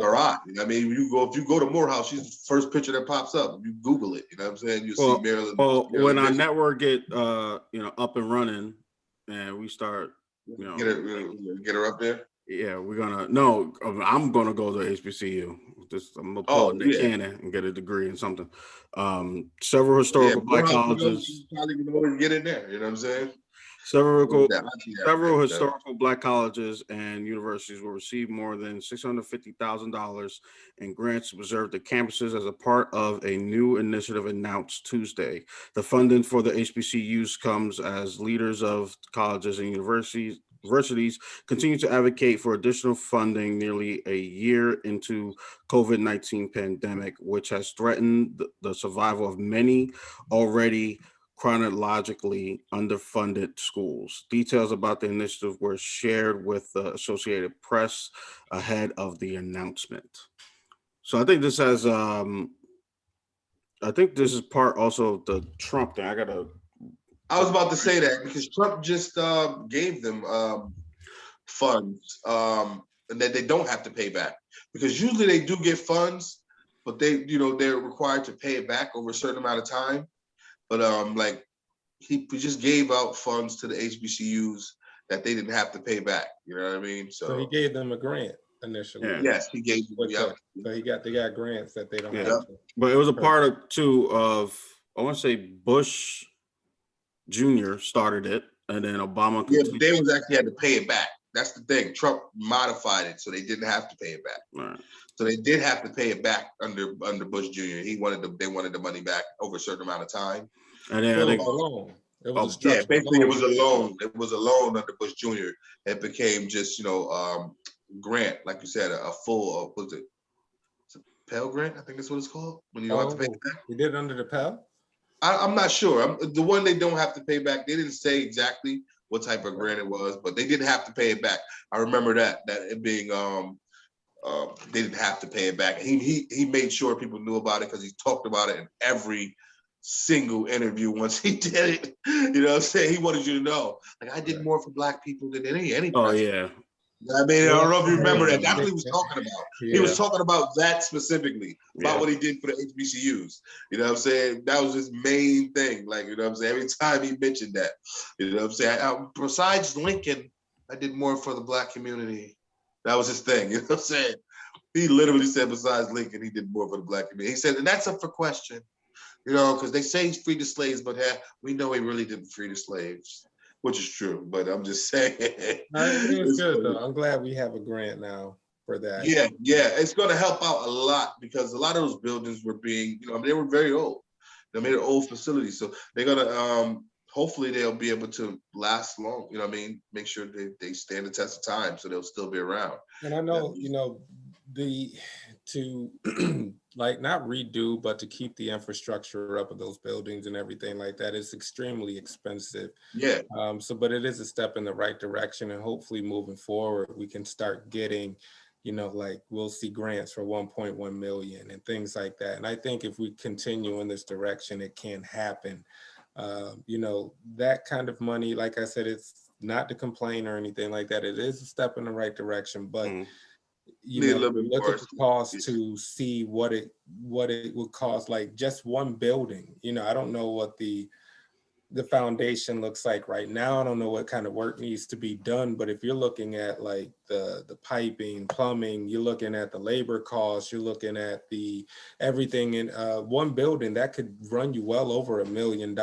right. I mean, if you go to Morehouse, she's the first picture that pops up. You Google it. You know what I'm saying? You see Maryland. Well, when our network get up and running, and we start, get her up there. Yeah, I'm gonna go to HBCU. I'm gonna pull a Nick Cannon and get a degree in something. Several historical Black colleges. You probably can always get in there. You know what I'm saying? Several historical Black colleges and universities will receive more than $650,000 in grants to preserve the campuses as a part of a new initiative announced Tuesday. The funding for the HBCUs comes as leaders of colleges and universities continue to advocate for additional funding nearly a year into COVID-19 pandemic, which has threatened the survival of many already chronologically underfunded schools. Details about the initiative were shared with the Associated Press ahead of the announcement. So I think this has I think this is part also of the Trump thing. I was about to say that because Trump just gave them funds and that they don't have to pay back, because usually they do get funds, but they're required to pay it back over a certain amount of time. But like he just gave out funds to the HBCUs that they didn't have to pay back. You know what I mean? So he gave them a grant initially. Yeah. Yes, he gave them. So they got grants that they don't have to. But it was a part of I want to say Bush Jr. started it, and then Obama. Yeah, but they was actually had to pay it back. That's the thing. Trump modified it so they didn't have to pay it back. Right. So they did have to pay it back under Bush Jr. They wanted the money back over a certain amount of time. And then I think a loan. It was basically loan. It was a loan. It was a loan under Bush Jr. It became just grant, like you said, a full was it Pell Grant? I think that's what it's called when you don't have to pay it back. You did it under the Pell? I'm not sure. The one they don't have to pay back. They didn't say exactly what type of grant it was, but they didn't have to pay it back. I remember that it being they didn't have to pay it back. He made sure people knew about it because he talked about it in every single interview once he did it. You know what I'm saying? He wanted you to know, like, I did more for Black people than any president. Oh yeah. I mean, I don't know if you remember that. That's what he was talking about. Yeah. He was talking about that specifically, about what he did for the HBCUs. You know what I'm saying? That was his main thing. Like, you know what I'm saying? Every time he mentioned that, you know what I'm saying? Besides Lincoln, I did more for the Black community. That was his thing. You know what I'm saying? He literally said, besides Lincoln, he did more for the Black community. He said, and that's up for question. You know, because they say he's freed the slaves, but we know he really didn't free the slaves. Which is true, but I'm just saying. It is good though. I'm glad we have a grant now for that. Yeah, it's going to help out a lot because a lot of those buildings were being, they were very old. They made an old facility, so they're going to hopefully they'll be able to last long. You know what I mean? Make sure they stand the test of time, so they'll still be around. And I know, to like not redo, but to keep the infrastructure up of those buildings and everything like that is extremely expensive. Yeah. But it is a step in the right direction, and hopefully moving forward, we can start getting, like we'll see grants for 1.1 million and things like that. And I think if we continue in this direction, it can happen. That kind of money, like I said, it's not to complain or anything like that. It is a step in the right direction, but look at the cost to see what it would cost, like just one building. I don't know what the foundation looks like right now. I don't know what kind of work needs to be done, but if you're looking at like the piping, plumbing, you're looking at the labor costs, you're looking at the everything in one building that could run you well over $1 million.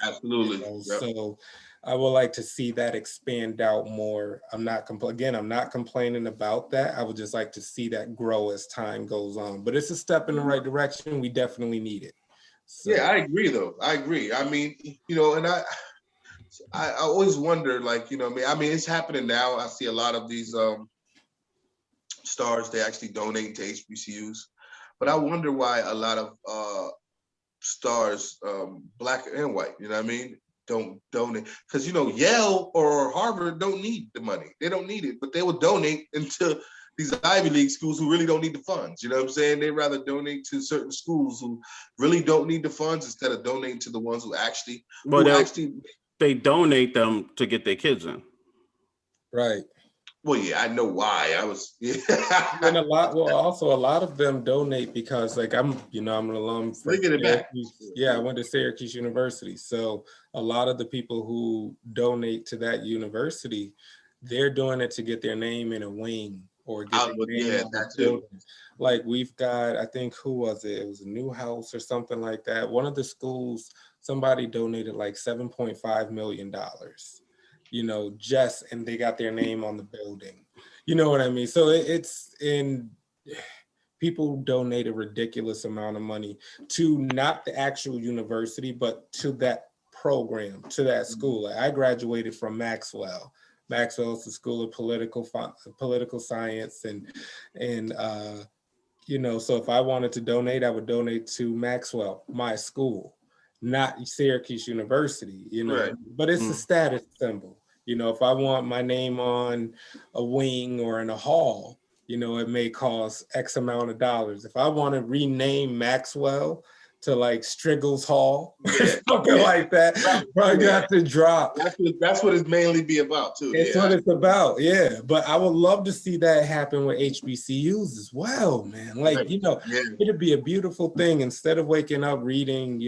Absolutely. Yep. So I would like to see that expand out more. I'm not complaining about that. I would just like to see that grow as time goes on. But it's a step in the right direction. We definitely need it. So. Yeah, I agree though. I agree. I mean, and I always wonder, like, I mean, it's happening now. I see a lot of these stars, they actually donate to HBCUs. But I wonder why a lot of stars, Black and white, you know what I mean, don't donate, because Yale or Harvard don't need the money. They don't need it, but they will donate into these Ivy League schools who really don't need the funds. You know what I'm saying? They rather donate to certain schools who really don't need the funds instead of donating to the ones who actually. They donate them to get their kids in. Right. Well, yeah, I know why. And a lot of them donate because, like, I'm an alum from Syracuse. Yeah, I went to Syracuse University. So a lot of the people who donate to that university, they're doing it to get their name in a wing or get their name on the that too. building. Like we've got, I think, who was it? It was a New House or something like that. One of the schools, somebody donated like $7.5 million, just, and they got their name on the building. You know what I mean? So it's in, people donate a ridiculous amount of money to not the actual university, but to that program, to that school. Like I graduated from Maxwell. Maxwell's the School of Political Science, and so if I wanted to donate, I would donate to Maxwell, my school, not Syracuse University. Right. But it's a status symbol. If I want my name on a wing or in a hall, it may cost X amount of dollars. If I want to rename Maxwell to like Striggles Hall, something like that, probably got to drop. That's what it's mainly be about too. It's what it's about, yeah. But I would love to see that happen with HBCUs as well, man. Like, it'd be a beautiful thing instead of waking up reading,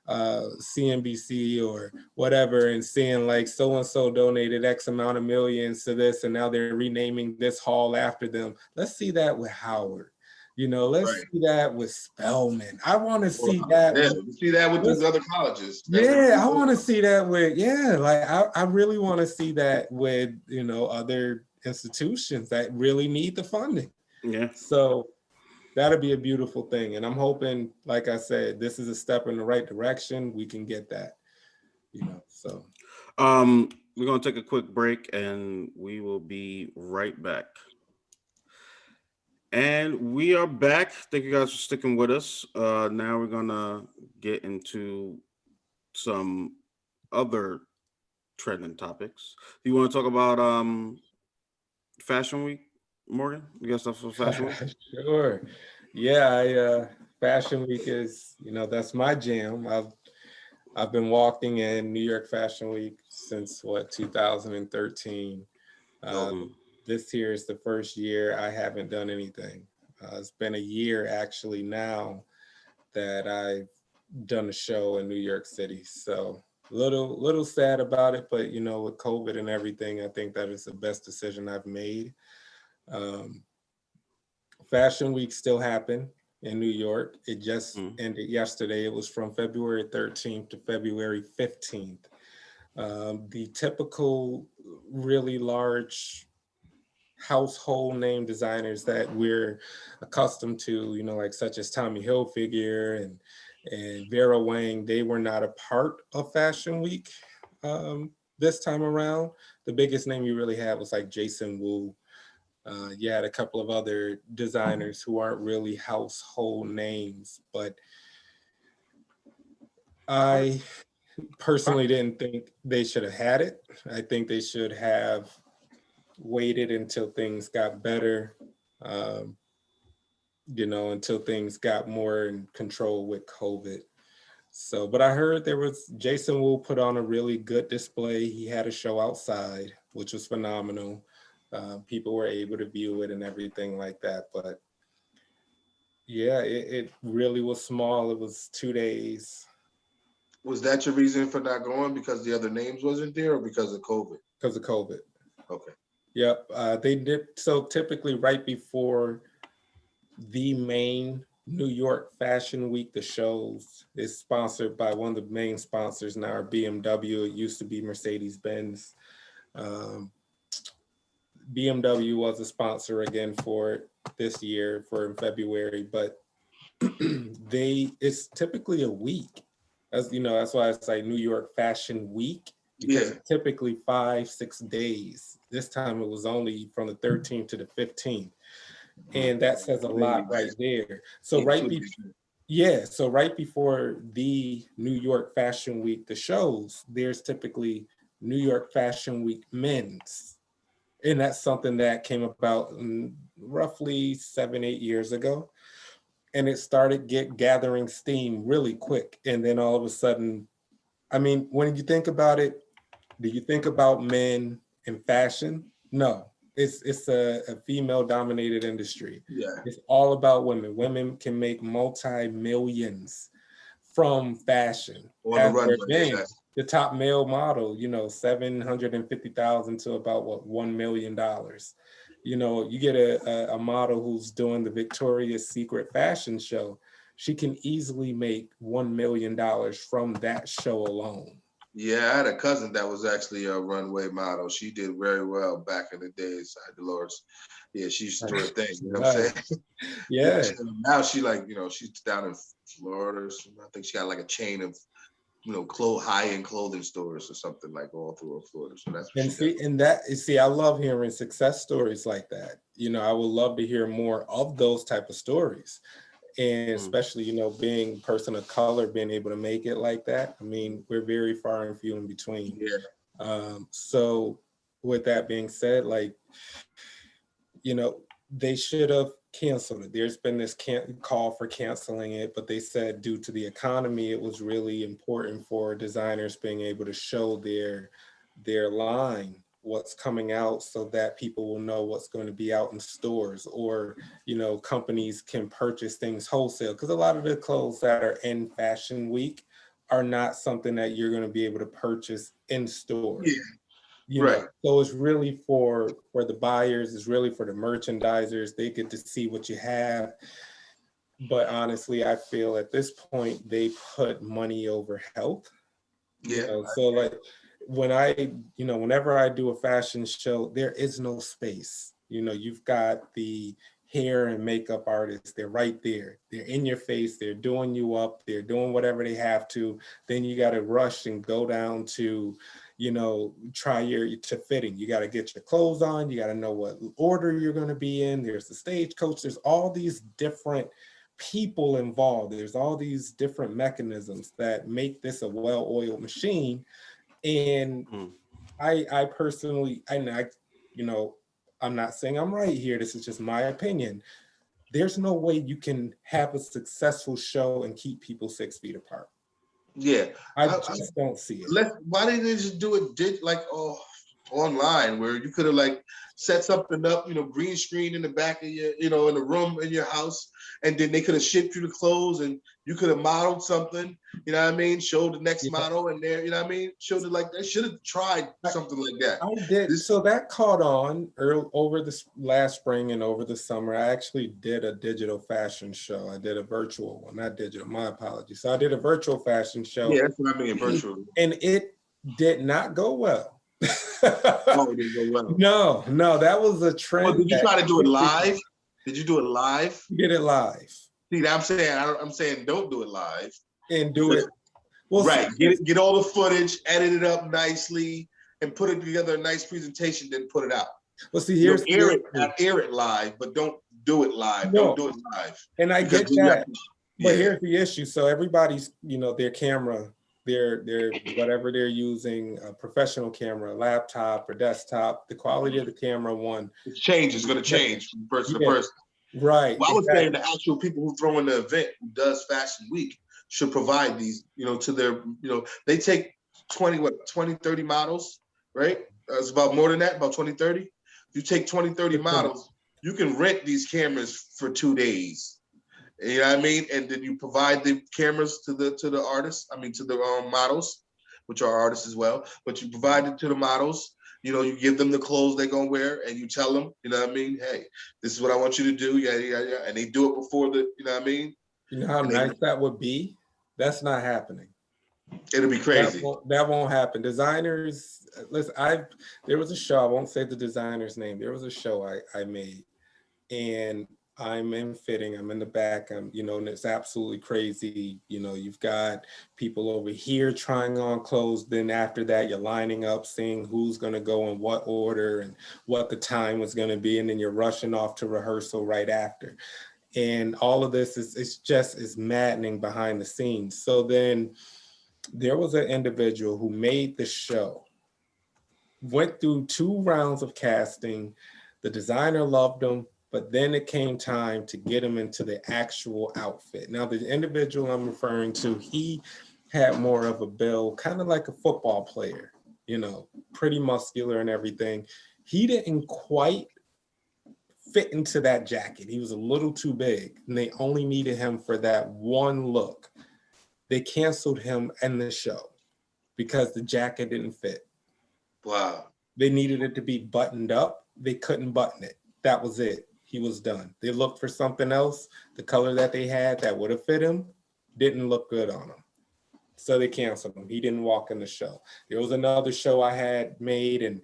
CNBC or whatever and seeing like so-and-so donated X amount of millions to this and now they're renaming this hall after them. Let's see that with Howard. Let's see that with Spelman. I want to see that. Yeah, see that with these other colleges. I want to see that with, I really want to see that with, other institutions that really need the funding. Yeah. So that'd be a beautiful thing. And I'm hoping, like I said, this is a step in the right direction. We can get that, so. We're going to take a quick break and we will be right back. And we are back. Thank you guys for sticking with us. Now we're going to get into some other trending topics. Do you want to talk about Fashion Week, Morgan? You got stuff for Fashion Week? Sure. Yeah, Fashion Week is, that's my jam. I've been walking in New York Fashion Week since 2013. This year is the first year I haven't done anything. It's been a year actually now that I've done a show in New York City. So little sad about it, but with COVID and everything, I think that is the best decision I've made. Fashion Week still happened in New York. It just ended yesterday. It was from February 13th to February 15th. The typical really large household name designers that we're accustomed to, like such as Tommy Hilfiger and Vera Wang, they were not a part of Fashion Week this time around. The biggest name you really had was like Jason Wu. You had a couple of other designers who aren't really household names, but I personally didn't think they should have had it. I think they should have waited until things got better, until things got more in control with COVID. So, but I heard Jason Wu put on a really good display. He had a show outside, which was phenomenal. People were able to view it and everything like that. But yeah, it really was small. It was 2 days. Was that your reason for not going, because the other names wasn't there, or because of COVID? Because of COVID. Okay. Yep. They did. So typically right before the main New York Fashion Week, the shows is sponsored by one of the main sponsors now, BMW. It used to be Mercedes-Benz. BMW was a sponsor again for it this year in February, but it's typically a week. As that's why it's like New York Fashion Week, because it's typically 5-6 days. This time it was only from the 13th to the 15th. And that says a lot right there. So right before the New York Fashion Week, the shows, there's typically New York Fashion Week Men's. And that's something that came about roughly 7-8 years ago. And it started gathering steam really quick. And then all of a sudden, I mean, when you think about it, do you think about men in fashion? No, it's a female-dominated industry. Yeah. It's all about women. Women can make multi-millions from fashion. The top male model, $750,000 to about $1 million. You know, you get a model who's doing the Victoria's Secret fashion show, she can easily make $1 million from that show alone. Yeah, I had a cousin that was actually a runway model. She did very well back in the days. Dolores, yeah, she used to do her thing. You know what I'm saying? Yeah. Now she like, you know, she's down in Florida. I think she got like a chain of, you know, high-end clothing stores or something like all through Florida. So that's what And she does. I love hearing success stories like that. You know, I would love to hear more of those type of stories. And especially, you know, being a person of color, being able to make it like that. I mean, we're very far and few in between. Yeah. So with that being said, like, you know, they should have canceled it. There's been this call for canceling it, but they said due to the economy, it was really important for designers being able to show their line, what's coming out, so that people will know what's going to be out in stores, or, you know, companies can purchase things wholesale, because a lot of the clothes that are in Fashion Week are not something that you're going to be able to purchase in store. Yeah. You know, so it's really for the buyers, it's really for the merchandisers. They get to see what you have. But honestly, I feel at this point they put money over health. Yeah. You know, so like whenever I do a fashion show, there is no space. You know, you've got the hair and makeup artists, they're right there. They're in your face, they're doing you up, they're doing whatever they have to. Then you got to rush and go down to, you know, to fitting. You got to get your clothes on, you got to know what order you're going to be in. There's the stagecoach, there's all these different people involved. There's all these different mechanisms that make this a well-oiled machine. And I personally, you know, I'm not saying I'm right here. This is just my opinion. There's no way you can have a successful show and keep people 6 feet apart. Yeah. I just don't see it. Why didn't they just do it online, where you could have like set something up, you know, green screen in the back of your, you know, in the room in your house, and then they could have shipped you the clothes, and you could have modeled something, you know what I mean? Showed the next model in there, you know what I mean? Showed it like that. Should have tried something like that. I did. So that caught on over this last spring and over the summer. I actually did a digital fashion show. I did a virtual one, not digital, my apologies. So I did a virtual fashion show. Yeah, that's what I mean, virtual. And it did not go well. Oh, it didn't go well. No, that was a trend. Well, did you try to do it live? Did you do it live? Get it live. See, I'm saying don't do it live. And do it. Well, right. Get all the footage, edit it up nicely, and put it together a nice presentation, then put it out. Well, see, here's air it live, but don't do it live. No. Don't do it live. And I get that. But here's the issue. So everybody's, you know, their camera, their whatever they're using, a professional camera, a laptop or desktop, the quality of the camera, it's going to change from person to person. Right. Well, I was saying the actual people who throw in the event, who does Fashion Week, should provide these, you know, to their, you know, they take 20, 30 models, right? It's about more than that, about 20, 30. You take 20, 30 models, you can rent these cameras for 2 days. You know what I mean? And then you provide the cameras to the artists, to the models, which are artists as well, but you provide it to the models. You know, you give them the clothes they're gonna wear, and you tell them, you know what I mean? Hey, this is what I want you to do. Yeah. And they do it before you know what I mean? You know how nice that would be? That's not happening. It'll be crazy. That won't happen. Designers, listen, there was a show, I won't say the designer's name. There was a show I made, and I'm in fitting, I'm in the back, you know, and it's absolutely crazy. You know, you've got people over here trying on clothes. Then after that, you're lining up, seeing who's going to go in what order and what the time was going to be. And then you're rushing off to rehearsal right after. And all of this is maddening behind the scenes. So then there was an individual who made the show, went through 2 rounds of casting. The designer loved him. But then it came time to get him into the actual outfit. Now, the individual I'm referring to, he had more of a build, kind of like a football player, you know, pretty muscular and everything. He didn't quite fit into that jacket. He was a little too big, and they only needed him for that one look. They canceled him in the show because the jacket didn't fit. Wow. They needed it to be buttoned up. They couldn't button it. that was it. He was done. They looked for something else. The color that they had that would have fit him didn't look good on him. So they canceled him. He didn't walk in the show. There was another show I had made, and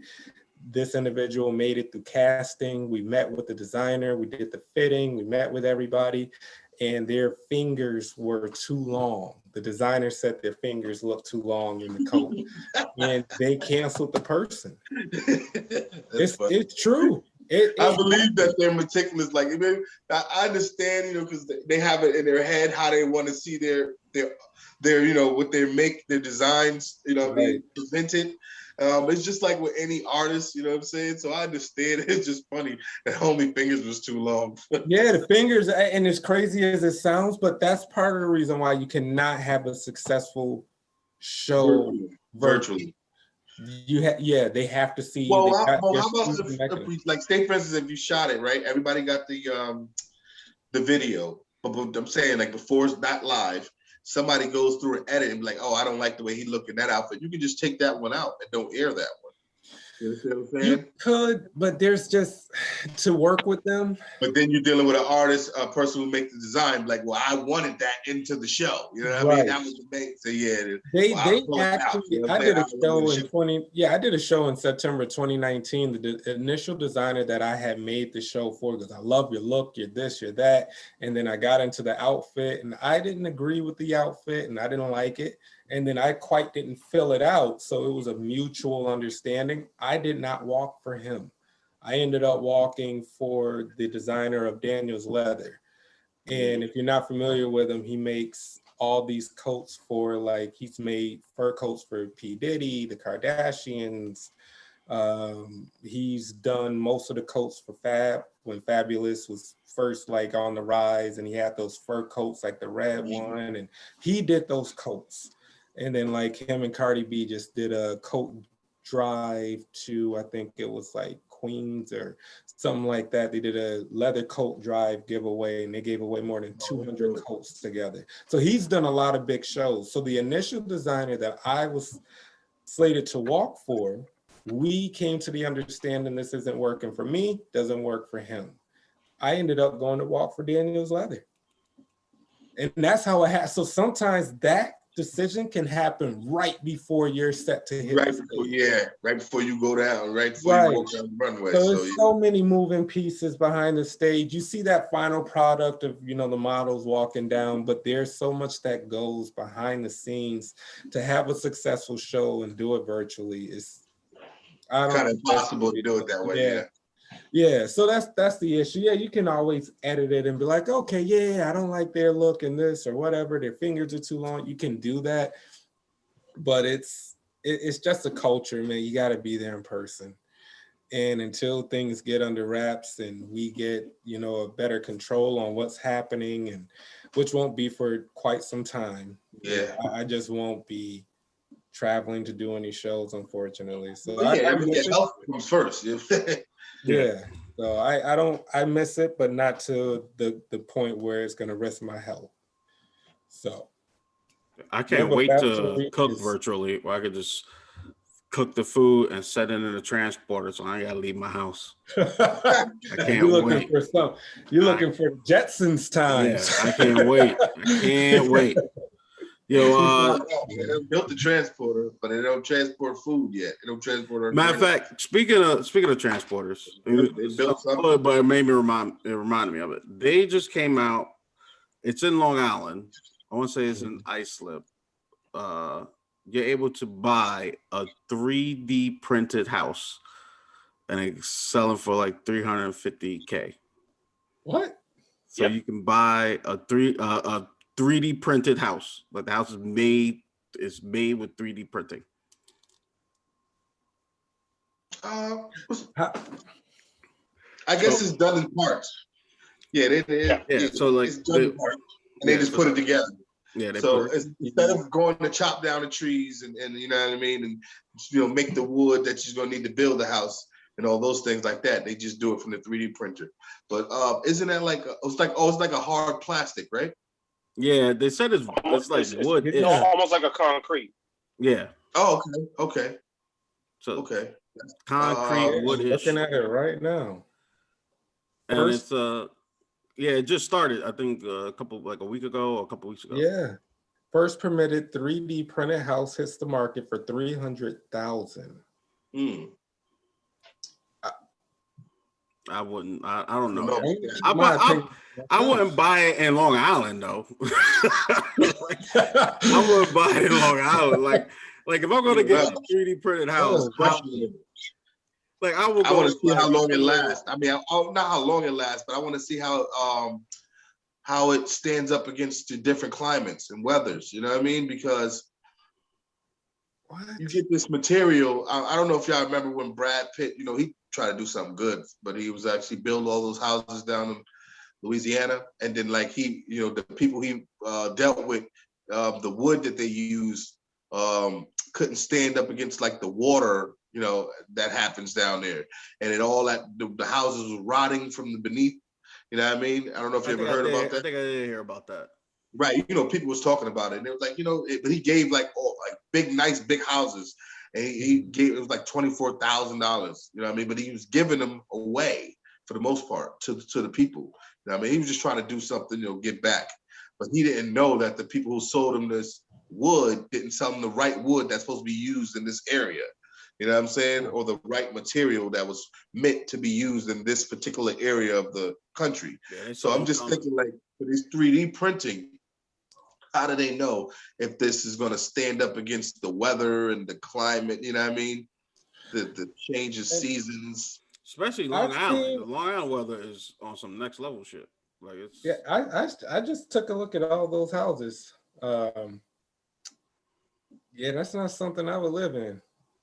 this individual made it through casting. We met with the designer. We did the fitting. We met with everybody, and their fingers were too long. The designer said their fingers looked too long in the coat, and they canceled the person. It's true. I believe that they're meticulous. Like, I understand, you know, because they have it in their head how they want to see their you know, what they make their designs, you know, being presented. It's just like with any artist, you know what I'm saying? So I understand. It's just funny that homie fingers was too long. Yeah, the fingers, and as crazy as it sounds, but that's part of the reason why you cannot have a successful show virtually. They have to see. Well, how about if like, say for instance, if you shot it right, everybody got the video, but I'm saying, like, before it's not live, somebody goes through and edit and be like, oh, I don't like the way he looked in that outfit. You can just take that one out and don't air that one. You know what I'm saying? You could, but there's just to work with them. But then you're dealing with an artist, a person who makes the design, like, well, I wanted that into the show. You know what I mean? That was the main. So yeah, they actually. I did a show in I did a show in September 2019. The initial designer that I had made the show for, because I love your look, you're this, you're that, and then I got into the outfit, and I didn't agree with the outfit, and I didn't like it. And then I quite didn't fill it out. So it was a mutual understanding. I did not walk for him. I ended up walking for the designer of Daniel's Leather. And if you're not familiar with him, he makes all these coats for, like, he's made fur coats for P. Diddy, the Kardashians. He's done most of the coats for Fab when Fabulous was first, like, on the rise, and he had those fur coats, like the red one, and he did those coats. And then, like, him and Cardi B just did a coat drive to, I think it was like Queens or something like that. They did a leather coat drive giveaway, and they gave away more than 200 coats together. So he's done a lot of big shows. So the initial designer that I was slated to walk for, we came to the understanding this isn't working for me, doesn't work for him. I ended up going to walk for Daniel's Leather. And that's how it has. So sometimes that decision can happen right before you're set to hit. Right before you go down, right before you walk down the runway. So there's so many moving pieces behind the stage. You see that final product of, you know, the models walking down, but there's so much that goes behind the scenes to have a successful show and do it virtually. It's kind of impossible to do it that way. Yeah, so that's the issue. Yeah, you can always edit it and be like, okay, yeah, I don't like their look in this or whatever. Their fingers are too long. You can do that, but it's just a culture, man. You got to be there in person. And until things get under wraps and we get, you know, a better control on what's happening, and which won't be for quite some time. Yeah, I just won't be traveling to do any shows, unfortunately. So health comes first. Yeah, so I miss it, but not to the point where it's gonna risk my health. So I can't wait to cook virtually, where I could just cook the food and set it in a transporter, so I ain't gotta leave my house. I can't wait. You're looking for Jetsons times. Yeah, I can't wait. I can't wait. Yo, they built the transporter, but they don't transport food yet. They don't transport. Matter of fact, speaking of transporters, they built something, but it made me reminded me of it. They just came out. It's in Long Island. I want to say it's in Islip. You're able to buy a 3D printed house, and it's selling for like $350K. What? So you can buy a 3D printed house, but the house is made with 3D printing. I guess it's done in parts. Yeah. So like, it's done in parts, and they just put it together. Yeah. So instead of going to chop down the trees and you know what I mean, and, you know, make the wood that you're gonna need to build the house and all those things like that, they just do it from the 3D printer. But isn't that like it's like a hard plastic, right? Yeah, they said it's like wood. It's almost like a concrete. Yeah. Oh, okay. So concrete wood. Looking at it right now. and it's yeah, it just started. I think a week ago or a couple weeks ago. Yeah, first permitted 3D printed house hits the market for $300,000. I wouldn't. I don't know. I wouldn't buy it in Long Island though. I wouldn't buy it in Long Island. Like if I'm gonna get a 3D printed house, like I will. I want to see how long it lasts. I mean, not how long it lasts, but I want to see how it stands up against the different climates and weathers. You know what I mean? Because you get this material. I don't know if y'all remember when Brad Pitt, he tried to do something good, but he was actually building all those houses down in Louisiana, and then like the people he dealt with, the wood that they used couldn't stand up against like the water, that happens down there, and it all that the houses were rotting from the beneath. You know what I mean? I don't know if you ever heard about that. I think I did hear about that. Right, people was talking about it, and it was like, but he gave like nice big houses, and he gave, it was like $24,000. You know what I mean? But he was giving them away for the most part to the people. You know what I mean? He was just trying to do something, give back. But he didn't know that the people who sold him this wood didn't sell him the right wood that's supposed to be used in this area. You know what I'm saying? Or the right material that was meant to be used in this particular area of the country. Yeah, so I'm just thinking, like, for this 3D printing, how do they know if this is going to stand up against the weather and the climate? You know what I mean? The change of seasons. Especially Long Island. The Long Island weather is on some next level shit. Like it's. Yeah, I just took a look at all those houses. Yeah, that's not something I would live in.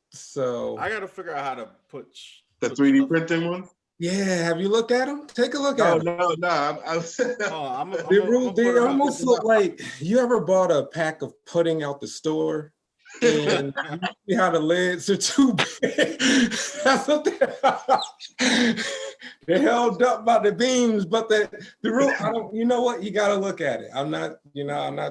So I got to figure out how to put the 3D printing one. Yeah, have you looked at them? Take a look at them. No. They almost look like, you ever bought a pack of pudding out the store and you see how the lids are too big? That's what they're held up by the beams, but the roof, you know what? You got to look at it. I'm not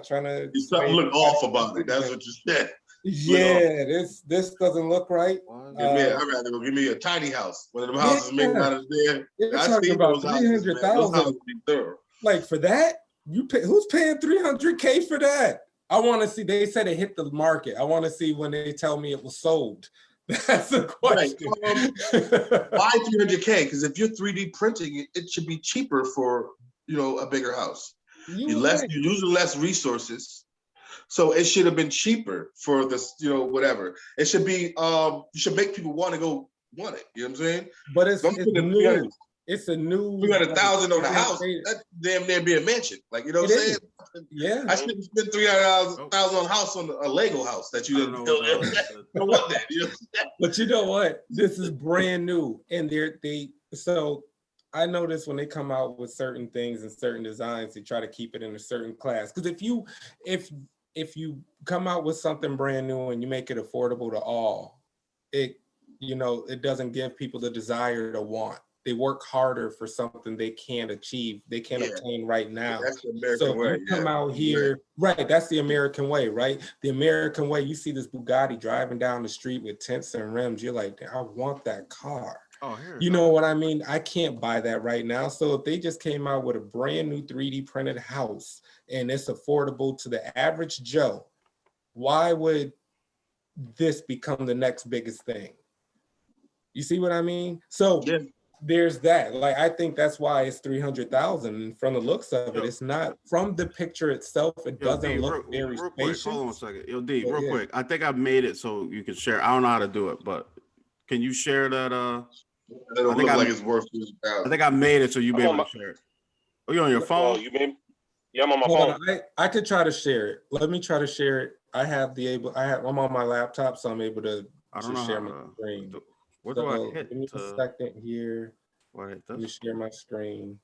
trying to. Something look off about it. That's what you said. Yeah, this doesn't look right. I'd rather go give me a tiny house. One of them houses made out of there. You're talking about 300,000. Like for that, who's paying $300K for that? I want to see. They said it hit the market. I want to see when they tell me it was sold. That's the question. Right. Why 300K? Because if you're 3D printing it, it should be cheaper for a bigger house. You're using less resources. So it should have been cheaper for this, whatever. It should be, you should make people want it. You know what I'm saying? But it's new. It's a new 300,000 on the house. That damn near be a mansion. Like, you know what I'm saying? Yeah. I shouldn't spend $300,000 on a house, on a Lego house that you didn't build. But you know what? This is brand new, and so I notice when they come out with certain things and certain designs, they try to keep it in a certain class. Because if you come out with something brand new and you make it affordable to all, it doesn't give people the desire to want. They work harder for something they can't achieve, they can't obtain right now. That's the American way. You come out here, right? That's the American way, right? The American way. You see this Bugatti driving down the street with tints and rims. You're like, I want that car. You know what I mean? I can't buy that right now. So if they just came out with a brand new 3D printed house and it's affordable to the average Joe, why would this become the next biggest thing? You see what I mean? So there's that. Like, I think that's why it's 300,000 from the looks of it. It's not from the picture itself. It doesn't look very spacious. Hold on a second. Yo, D, real quick. I think I've made it so you can share. I don't know how to do it, but can you share that? It don't look like it's worth $2,000. I think I made it so you'll be able to share it. Oh, you on your phone? Yeah, I'm on my phone. I could try to share it. Let me try to share it. I'm on my laptop, so I'm able to share my screen. Where do I hit? Give me a second here. Let me share my screen.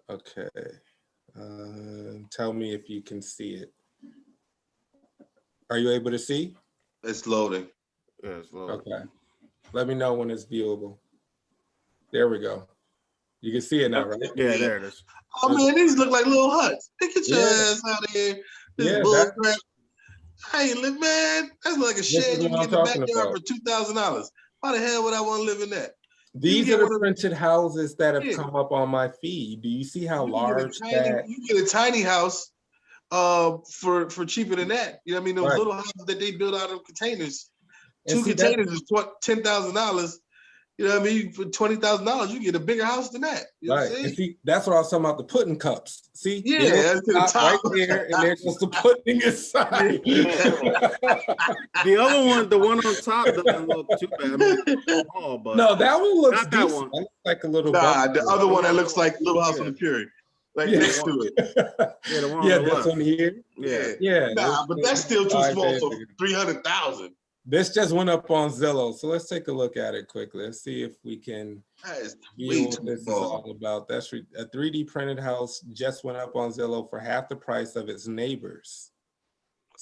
Okay. Tell me if you can see it. Are you able to see? It's loading. Yeah, it's loading. Okay. Let me know when it's viewable. There we go. You can see it now, right? Yeah, there it is. Oh man, these look like little huts. Get your ass out of here. This bullcrap. Hey, look, man, that's like a shed you can get in the backyard for $2,000. Why the hell would I want to live in that? These are the printed houses that have come up on my feed. Do you see how large that? You get a tiny house for cheaper than that. You know what I mean? Those little houses that they build out of containers. Two containers is $10,000. You know what I mean? For $20,000, you get a bigger house than that. You know what I'm saying? And see, that's what I was talking about, the pudding cups. See? Yeah, that's to the top. Right there, and there's just the pudding inside. The other one, the one on top doesn't look too bad. I mean, small, but no, that one looks not that one. That looks like a little. The other one that looks like Little House on the Prairie. Like next to it. Yeah, the one on the this one here. Yeah. Nah, but that's still too small for $300,000. This just went up on Zillow, so let's take a look at it quickly. Let's see if we can view what this is all about. That's a 3D printed house just went up on Zillow for half the price of its neighbors.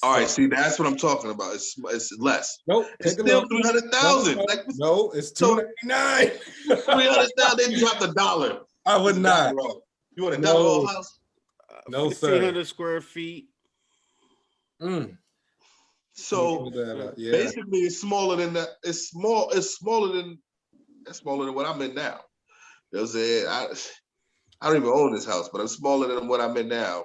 All right, see, that's what I'm talking about. It's less. Nope, it's still $300,000. No, it's $299. $300,000. They dropped $1. I would not. You want a double house? No, sir. 1,500 square feet. So basically, it's smaller than that. It's smaller than what I'm in now. You know what I'm saying? I don't even own this house, but I'm smaller than what I'm in now.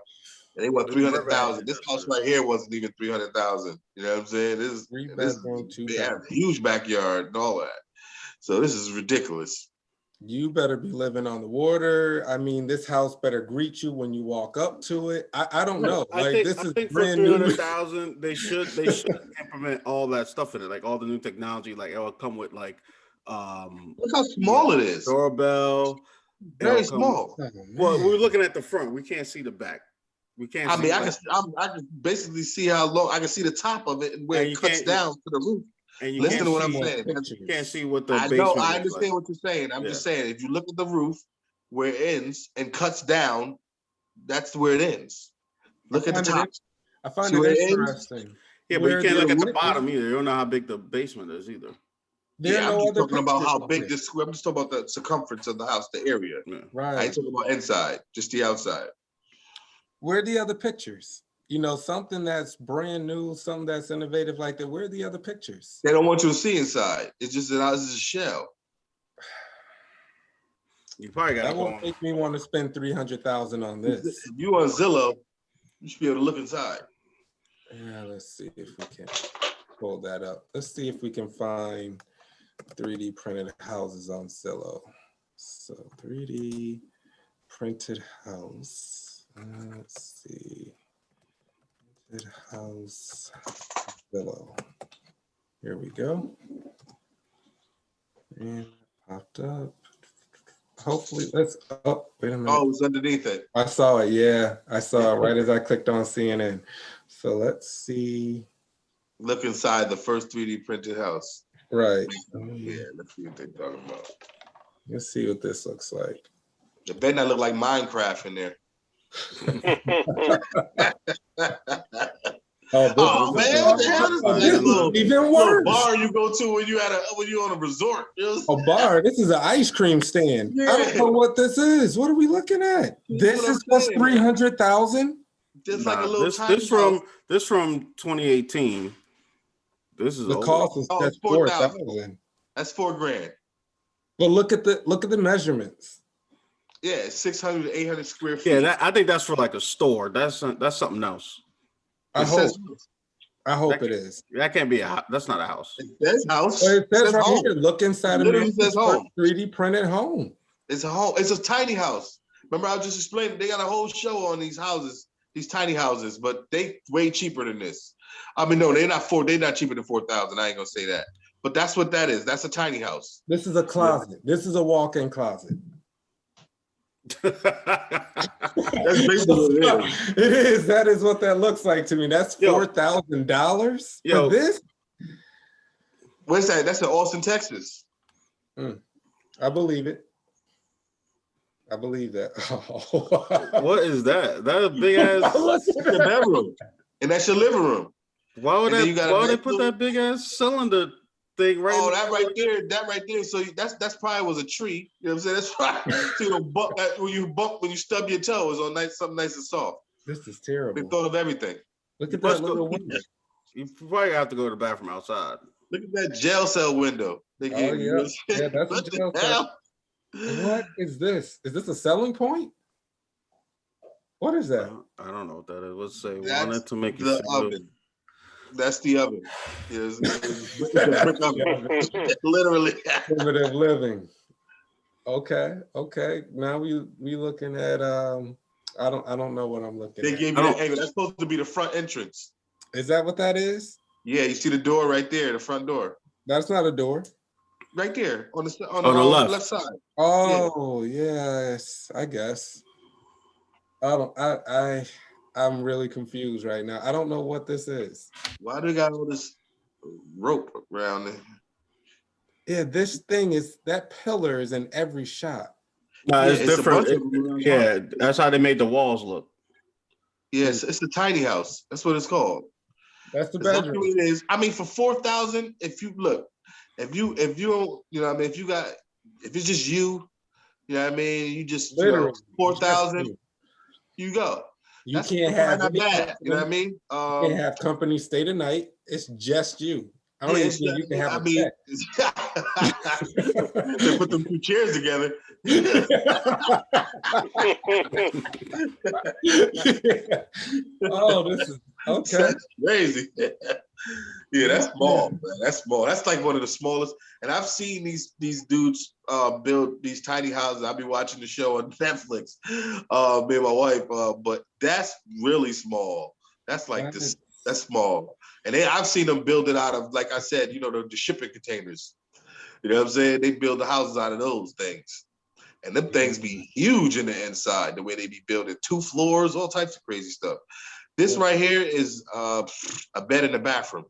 And they want $300,000. This house right here wasn't even $300,000. You know what I'm saying? This they have a huge backyard and all that. So this is ridiculous. You better be living on the water. I mean, this house better greet you when you walk up to it. I don't know. I think for $300,000, they should implement all that stuff in it, like all the new technology. Like it'll come with like look how small it is. Doorbell. Very small. Well, we're looking at the front. We can't see the back. We can't. I mean, I can basically see how long. I can see the top of it and where it cuts down to the roof. And you listen to what I'm saying. You can't see what the basement know. I understand what you're saying. I'm just saying, if you look at the roof where it ends and cuts down, that's where it ends. Look at the top. I find it interesting. Yeah, but you can't look at the bottom either. You don't know how big the basement is either. I'm just talking about how big this. I'm just talking about the circumference of the house, the area. Right. I ain't talking about inside, just the outside. Where are the other pictures? You know, something that's brand new, something that's innovative like that. Where are the other pictures? They don't want you to see inside. It's just that it's a shell. You probably got that won't make me want to spend $300,000 on this. If you on Zillow, you should be able to look inside. Yeah, let's see if we can pull that up. Let's see if we can find 3D printed houses on Zillow. So 3D printed house. Let's see. House Zillow. Here we go. And popped up. Hopefully, wait a minute. Oh, it was underneath it. I saw it. Yeah, I saw it right as I clicked on CNN. So let's see. Look inside the first 3D printed house. Right. Yeah, let's see what they're talking about. Let's see what this looks like. It better not look like Minecraft in there. Oh man, what the hell is this little, even worse. Bar you go to when you on a resort? A bar. This is an ice cream stand. Yeah. I don't know what this is. What are we looking at? This is just $300,000. Just like a little this from 2018. This is the cost is just $4,000. That's $4,000. But look at the measurements. Yeah, 600 to 800 square feet. Yeah, I think that's for like a store. That's something else. I hope it is. That can't be that's not a house. It says house. Well, it says right here, look inside of it. Says home. 3D printed home. It's a home. It's a tiny house. Remember, I was just explaining. They got a whole show on these houses, these tiny houses, but they way cheaper than this. I mean, no, they're not cheaper than 4,000. I ain't gonna say that. But that's what that is. That's a tiny house. This is a closet. This is a walk-in closet. That's basically what it is. It is. That is what that looks like to me. That's $4,000 for this. Where's that? That's in Austin, Texas. I believe it. I believe that. What is that? That a big ass your bedroom, and that's your living room. Why would they put that big ass cylinder thing right? Oh, that right there. So that's probably was a tree. You know what I'm saying? That's probably when you stub your toes on something nice and soft. This is terrible. They thought of everything. Look at that little window. You probably have to go to the bathroom outside. Look at that jail cell window. They gave you. Yeah, that's what a jail cell. What is this? Is this a selling point? What is that? I don't know what that is. Let's say That's wanted to make the oven. That's the oven. It's a brick oven. Literally. Primitive living. Okay. Now we looking at I don't know what I'm looking They at. gave you that angle. That's supposed to be the front entrance. Is that what that is? Yeah, you see the door right there, the front door. That's not a door. Right there on the left side. Oh, yes, I guess. I'm really confused right now. I don't know what this is. Why do they got all this rope around there? Yeah, this thing is that pillar is in every shot. No, it's different. Yeah, that's how they made the walls look. Yes, it's the tiny house. That's what it's called. That's the bedroom. That's what it is. I mean, for 4,000, if you don't, you know what I mean, if it's just you know what I mean, you just 4,000, you go. You can't have not bad. You know what I mean? You can't have company stay the night. It's just you. I don't even think you can have a pet. They put them two chairs together. Oh, this is okay. That's crazy. Yeah, that's small, man. That's small. That's like one of the smallest. And I've seen these dudes build these tiny houses. I'll be watching the show on Netflix, me and my wife. But that's really small. That's like this. That's small. And I've seen them build it out of, like I said, you know, the shipping containers. You know what I'm saying? They build the houses out of those things. And them things be huge in the inside, the way they be building 2 floors, all types of crazy stuff. This right here is a bed in the bathroom.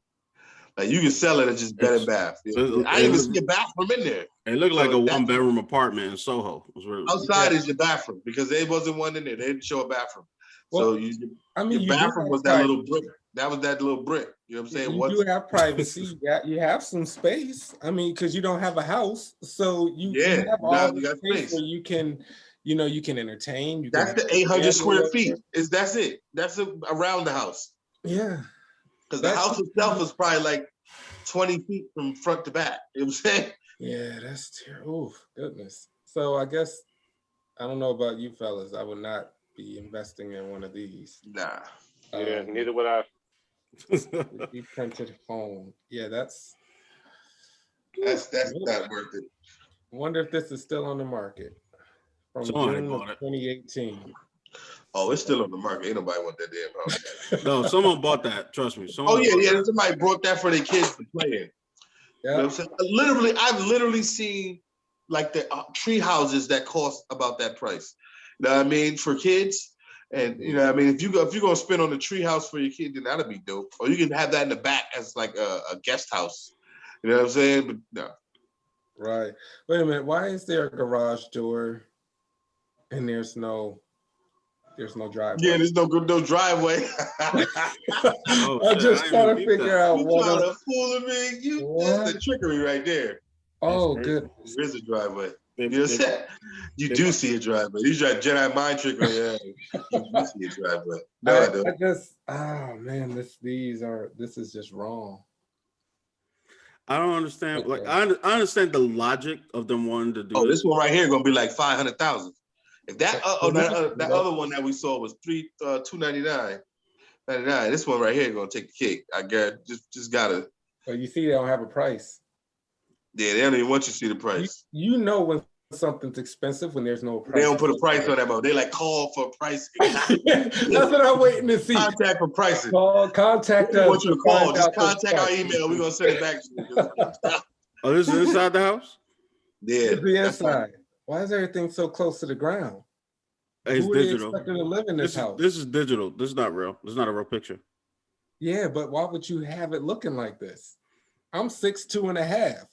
Like you can sell it as just bed and bath. I didn't even see a bathroom in there. It looked like a 1-bedroom apartment in Soho. Outside is your bathroom because there wasn't one in there. They didn't show a bathroom. Well, so your bathroom was that little brick. That was that little brick. You know what I'm saying? You do have privacy. You have some space. I mean, because you don't have a house, so you have all the space where you can, you know, you can entertain. That's the 800 square feet. That's it. That's around the house. Yeah. Because the house itself is probably like 20 feet from front to back. You know what I'm saying? Yeah, that's terrible. Oh, goodness. So I guess I don't know about you fellas. I would not be investing in one of these. Nah. Yeah, neither would I. You printed home. Yeah, that's not worth it. I wonder if this is still on the market from June of 2018. Oh, it's still on the market. Ain't nobody want that damn house. No, someone bought that. Trust me. Yeah. Somebody brought that for their kids to play in. Yeah. You know what I'm saying? I've literally seen like the tree houses that cost about that price. You know what I mean? For kids. And you know, what I mean, if you're gonna spend on the tree house for your kid, then that'll be dope. Or you can have that in the back as like a guest house. You know what I'm saying? But no. Right. Wait a minute. Why is there a garage door and there's no driveway? Yeah, there's no driveway. I'm just trying to figure out what. You trying to fool me? That's the trickery right there. Oh, goodness. There is a driveway. You know what I'm saying? You do see a driveway. These are Jedi mind trickery. Yeah, you do see a driveway. No, I don't. Oh man, this is just wrong. I don't understand. Like I understand the logic of them wanting to do. Oh, this one right here gonna be like 500,000. If that that other one that we saw was $299.99. This one right here gonna take the cake. I guarantee. Just gotta. But you see, they don't have a price. Yeah, they don't even want you to see the price. You know when something's expensive when there's no price. They don't put a price on that, but they like call for a price. That's what I'm waiting to see. Contact for pricing. Contact us. I want you to call. Just contact our email. We're gonna send it back to you. Oh, this is inside the house? Yeah. It's the inside. Why is everything so close to the ground? It's Who digital. are they expecting to live in this house? This is digital. This is not real. This is not a real picture. Yeah, but why would you have it looking like this? I'm 6'2.5".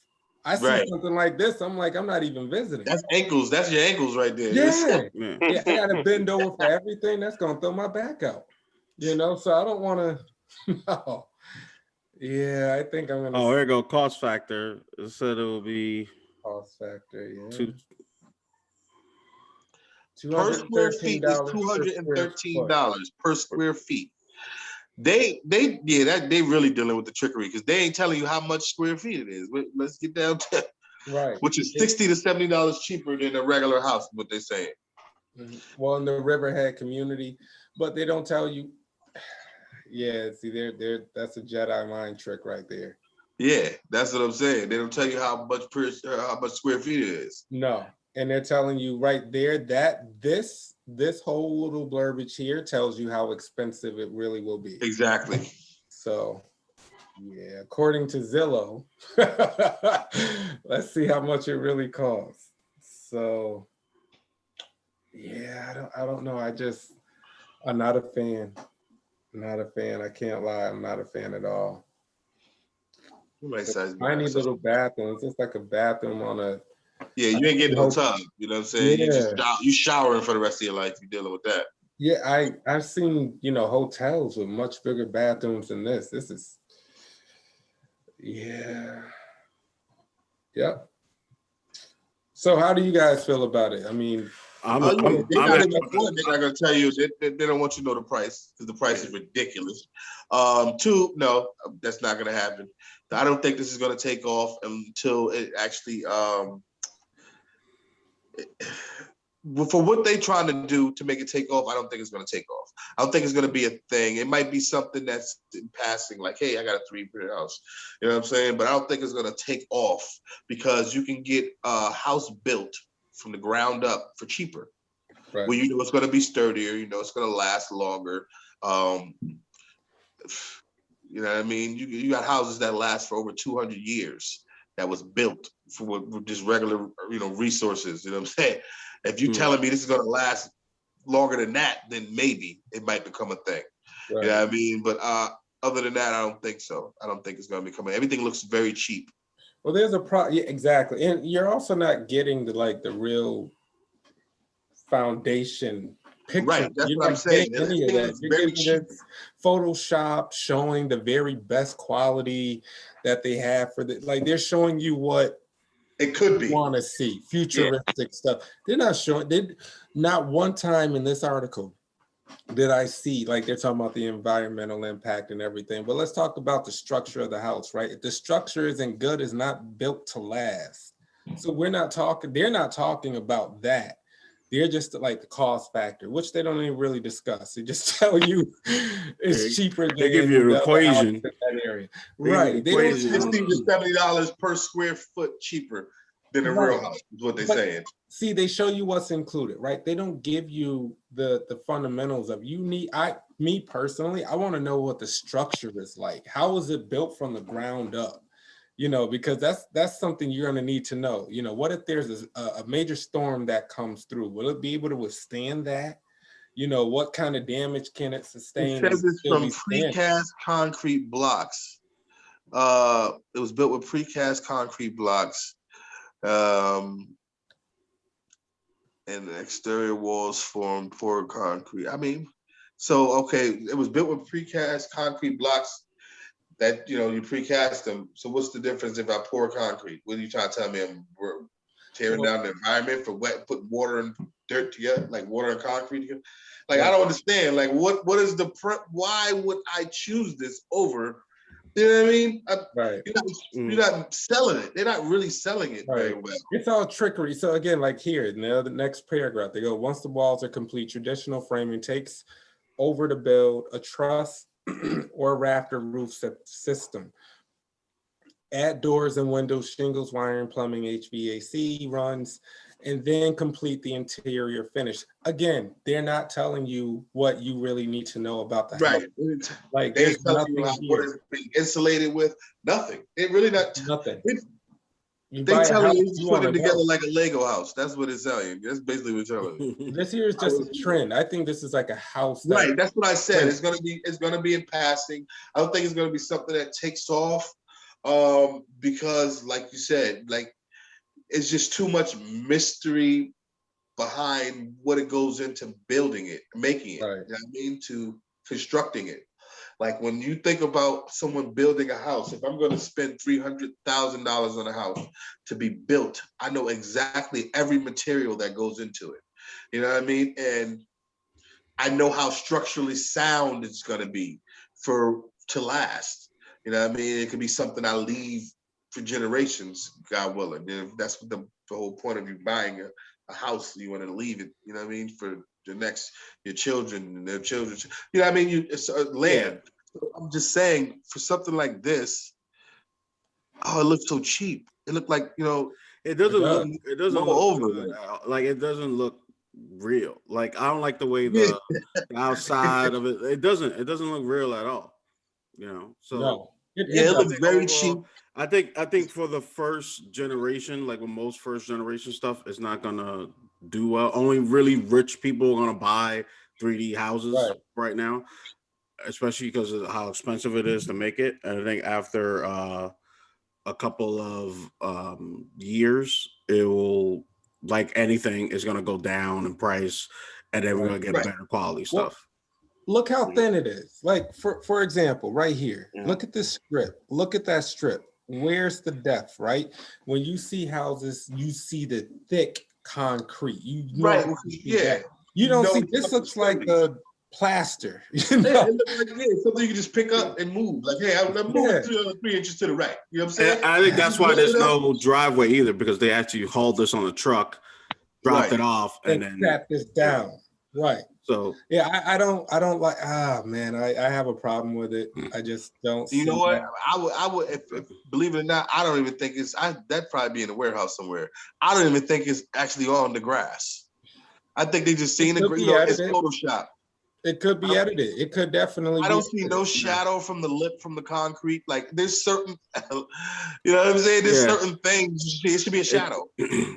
I see something like this. I'm like, I'm not even visiting. That's ankles. That's your ankles right there. Yeah, I got to bend over for everything. That's gonna throw my back out. You know, so I don't want to. No. Yeah, I think I'm gonna. Oh, here you go. Cost factor. It said it will be cost factor. Yeah. Per square feet is $213 per square feet. They really dealing with the trickery because they ain't telling you how much square feet it is. Let's get down to Right, which is $60 to $70 cheaper than a regular house. What they're saying. Well, in the Riverhead community, but they don't tell you. Yeah, see, that's a Jedi mind trick right there. Yeah, that's what I'm saying. They don't tell you how much square feet it is. No, and they're telling you right there that this whole little blurbage here tells you how expensive it really will be. Exactly. So, yeah, according to Zillow, let's see how much it really costs. So, yeah, I don't know. I'm not a fan. Not a fan. I can't lie. I'm not a fan at all. Tiny little bathroom. It's just like a bathroom on a. Yeah, you ain't getting no tub. You know what I'm saying? Yeah. You showering for the rest of your life. You're dealing with that. Yeah, I've seen hotels with much bigger bathrooms than this. This is. Yeah. Yep. So how do you guys feel about it? I mean, they're not gonna tell you. They don't want you to know the price because the price is ridiculous. Two, no, that's not gonna happen. I don't think this is gonna take off until it actually. For what they're trying to do to make it take off, I don't think it's going to take off. I don't think it's going to be a thing. It might be something that's in passing, like, hey, I got a 3-bedroom house. You know what I'm saying? But I don't think it's going to take off because you can get a house built from the ground up for cheaper. Right. Well, you know it's going to be sturdier. You know it's going to last longer. You know what I mean? You got houses that last for over 200 years that was built for just regular, resources. You know what I'm saying? If you're telling me this is going to last longer than that, then maybe it might become a thing. Right. You know what I mean? But other than that, I don't think so. I don't think it's going to become. Everything looks very cheap. Well, there's yeah, exactly, and you're also not getting the real foundation picture. Right, that's what I'm saying. Any of that. You're getting this Photoshop showing the very best quality that they have for they're showing you what it could be. Want to see futuristic stuff. They're not showing. Not one time in this article did I see they're talking about the environmental impact and everything. But let's talk about the structure of the house, right? If the structure isn't good, it's not built to last. So they're not talking about that. They're just the cost factor, which they don't even really discuss. They just tell you it's cheaper. They give you an equation in that area, right? They don't $60 to $70 per square foot cheaper than a real house. Is what they're saying. See, they show you what's included, right? They don't give you the fundamentals of me personally. I want to know what the structure is like. How is it built from the ground up? Because that's something you're going to need to know. What if there's a major storm that comes through? Will it be able to withstand that? What kind of damage can it sustain? It says it's from precast concrete blocks. It was built with precast concrete blocks. And the exterior walls formed poured concrete. I mean, it was built with precast concrete blocks. That you precast them. So what's the difference if I pour concrete? What are you trying to tell me? I'm tearing down the environment for putting water and dirt together, like water and concrete together. I don't understand. What is why would I choose this over? You know what I mean? Right. You're not selling it. They're not really selling it very well. It's all trickery. So again, here, the next paragraph, they go, once the walls are complete, traditional framing takes over to build a truss or rafter roof system. Add doors and windows, shingles, wiring, plumbing, HVAC runs, and then complete the interior finish. Again, they're not telling you what you really need to know about the house. They're telling you what it's being insulated with. Nothing. It really not nothing. They telling you to put it together like a Lego house. That's what it's telling you. That's basically what it's telling you. This here is just a trend. I think this is like a house. Right. That's what I said. It's gonna be in passing. I don't think it's gonna be something that takes off. Because like you said, it's just too much mystery behind what it goes into building it, making it. Right. You know what I mean? To constructing it. When you think about someone building a house, if I'm going to spend $300,000 on a house to be built, I know exactly every material that goes into it. You know what I mean? And I know how structurally sound it's going to be to last. You know what I mean? It could be something I leave for generations, God willing. And that's what the whole point of you buying a house. You want to leave it, you know what I mean, for your children and their children. You know what I mean? It's land. Yeah. So I'm just saying, for something like this, it looks so cheap. It looked like, it doesn't look over like it doesn't look real. Like I don't like the way the outside of it. It doesn't look real at all. So no. It looks very cheap. I think for the first generation, like with most first generation stuff, it's not gonna do well. Only really rich people are gonna buy 3D houses right now, especially because of how expensive it is to make it. And I think after a couple of years, it will, like anything, is gonna go down in price, and then we're gonna get better quality stuff. Look how thin it is. Like for example, right here, look at this strip. Look at that strip. Where's the depth, right? When you see houses, you see the thick concrete. You know, you don't see. This looks like a plaster. You know? It looks like something you can just pick up and move. Like, hey, I'm moving 3 inches to the right. You know what I'm saying? And I think that's why there's no driveway either, because they actually hauled this on a truck, dropped it off, and then sat this down. Right. So I don't like. Man, I have a problem with it. I just don't. You know what? I would if believe it or not, I don't even think it's. That'd probably be in a warehouse somewhere. I don't even think it's actually on the grass. I think they just seen it's Photoshop. It could be edited. It could definitely. I don't see no shadow from the lip from the concrete. Like there's certain, you know what I'm saying? There's certain things. It should be a shadow.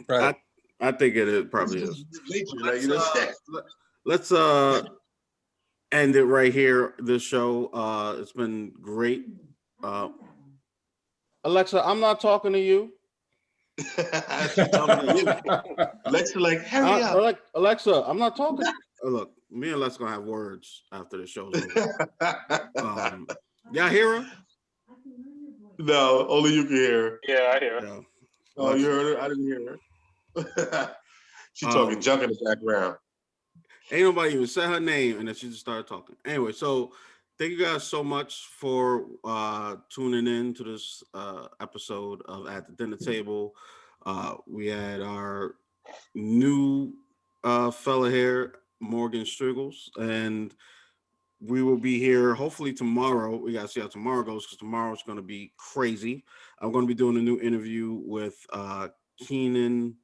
Right. I think it probably is. Let's end it right here. This show, it's been great. Alexa, I'm not talking to you. Alexa, like, hurry up. Alexa, I'm not talking. Look, me and Alexa gonna have words after the show's over. Y'all hear her? No, only you can hear her. Yeah, I hear her. Yeah. Oh, you heard her? I didn't hear her. She talking junk in the background. Ain't nobody even said her name, and then she just started talking. Anyway, so thank you guys so much for tuning in to this episode of At the Dinner Table. We had our new fella here, Morgan Striggles, and we will be here hopefully tomorrow. We got to see how tomorrow goes, because tomorrow's going to be crazy. I'm going to be doing a new interview with Keenan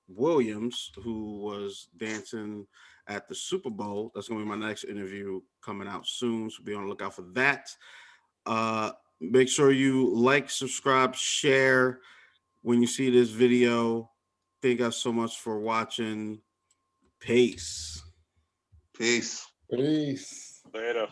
Williams, who was dancing at the Super Bowl. That's going to be my next interview coming out soon, so be on the lookout for that. Make sure you like, subscribe, share when you see this video. Thank you guys so much for watching. Peace. Peace. Peace. Later.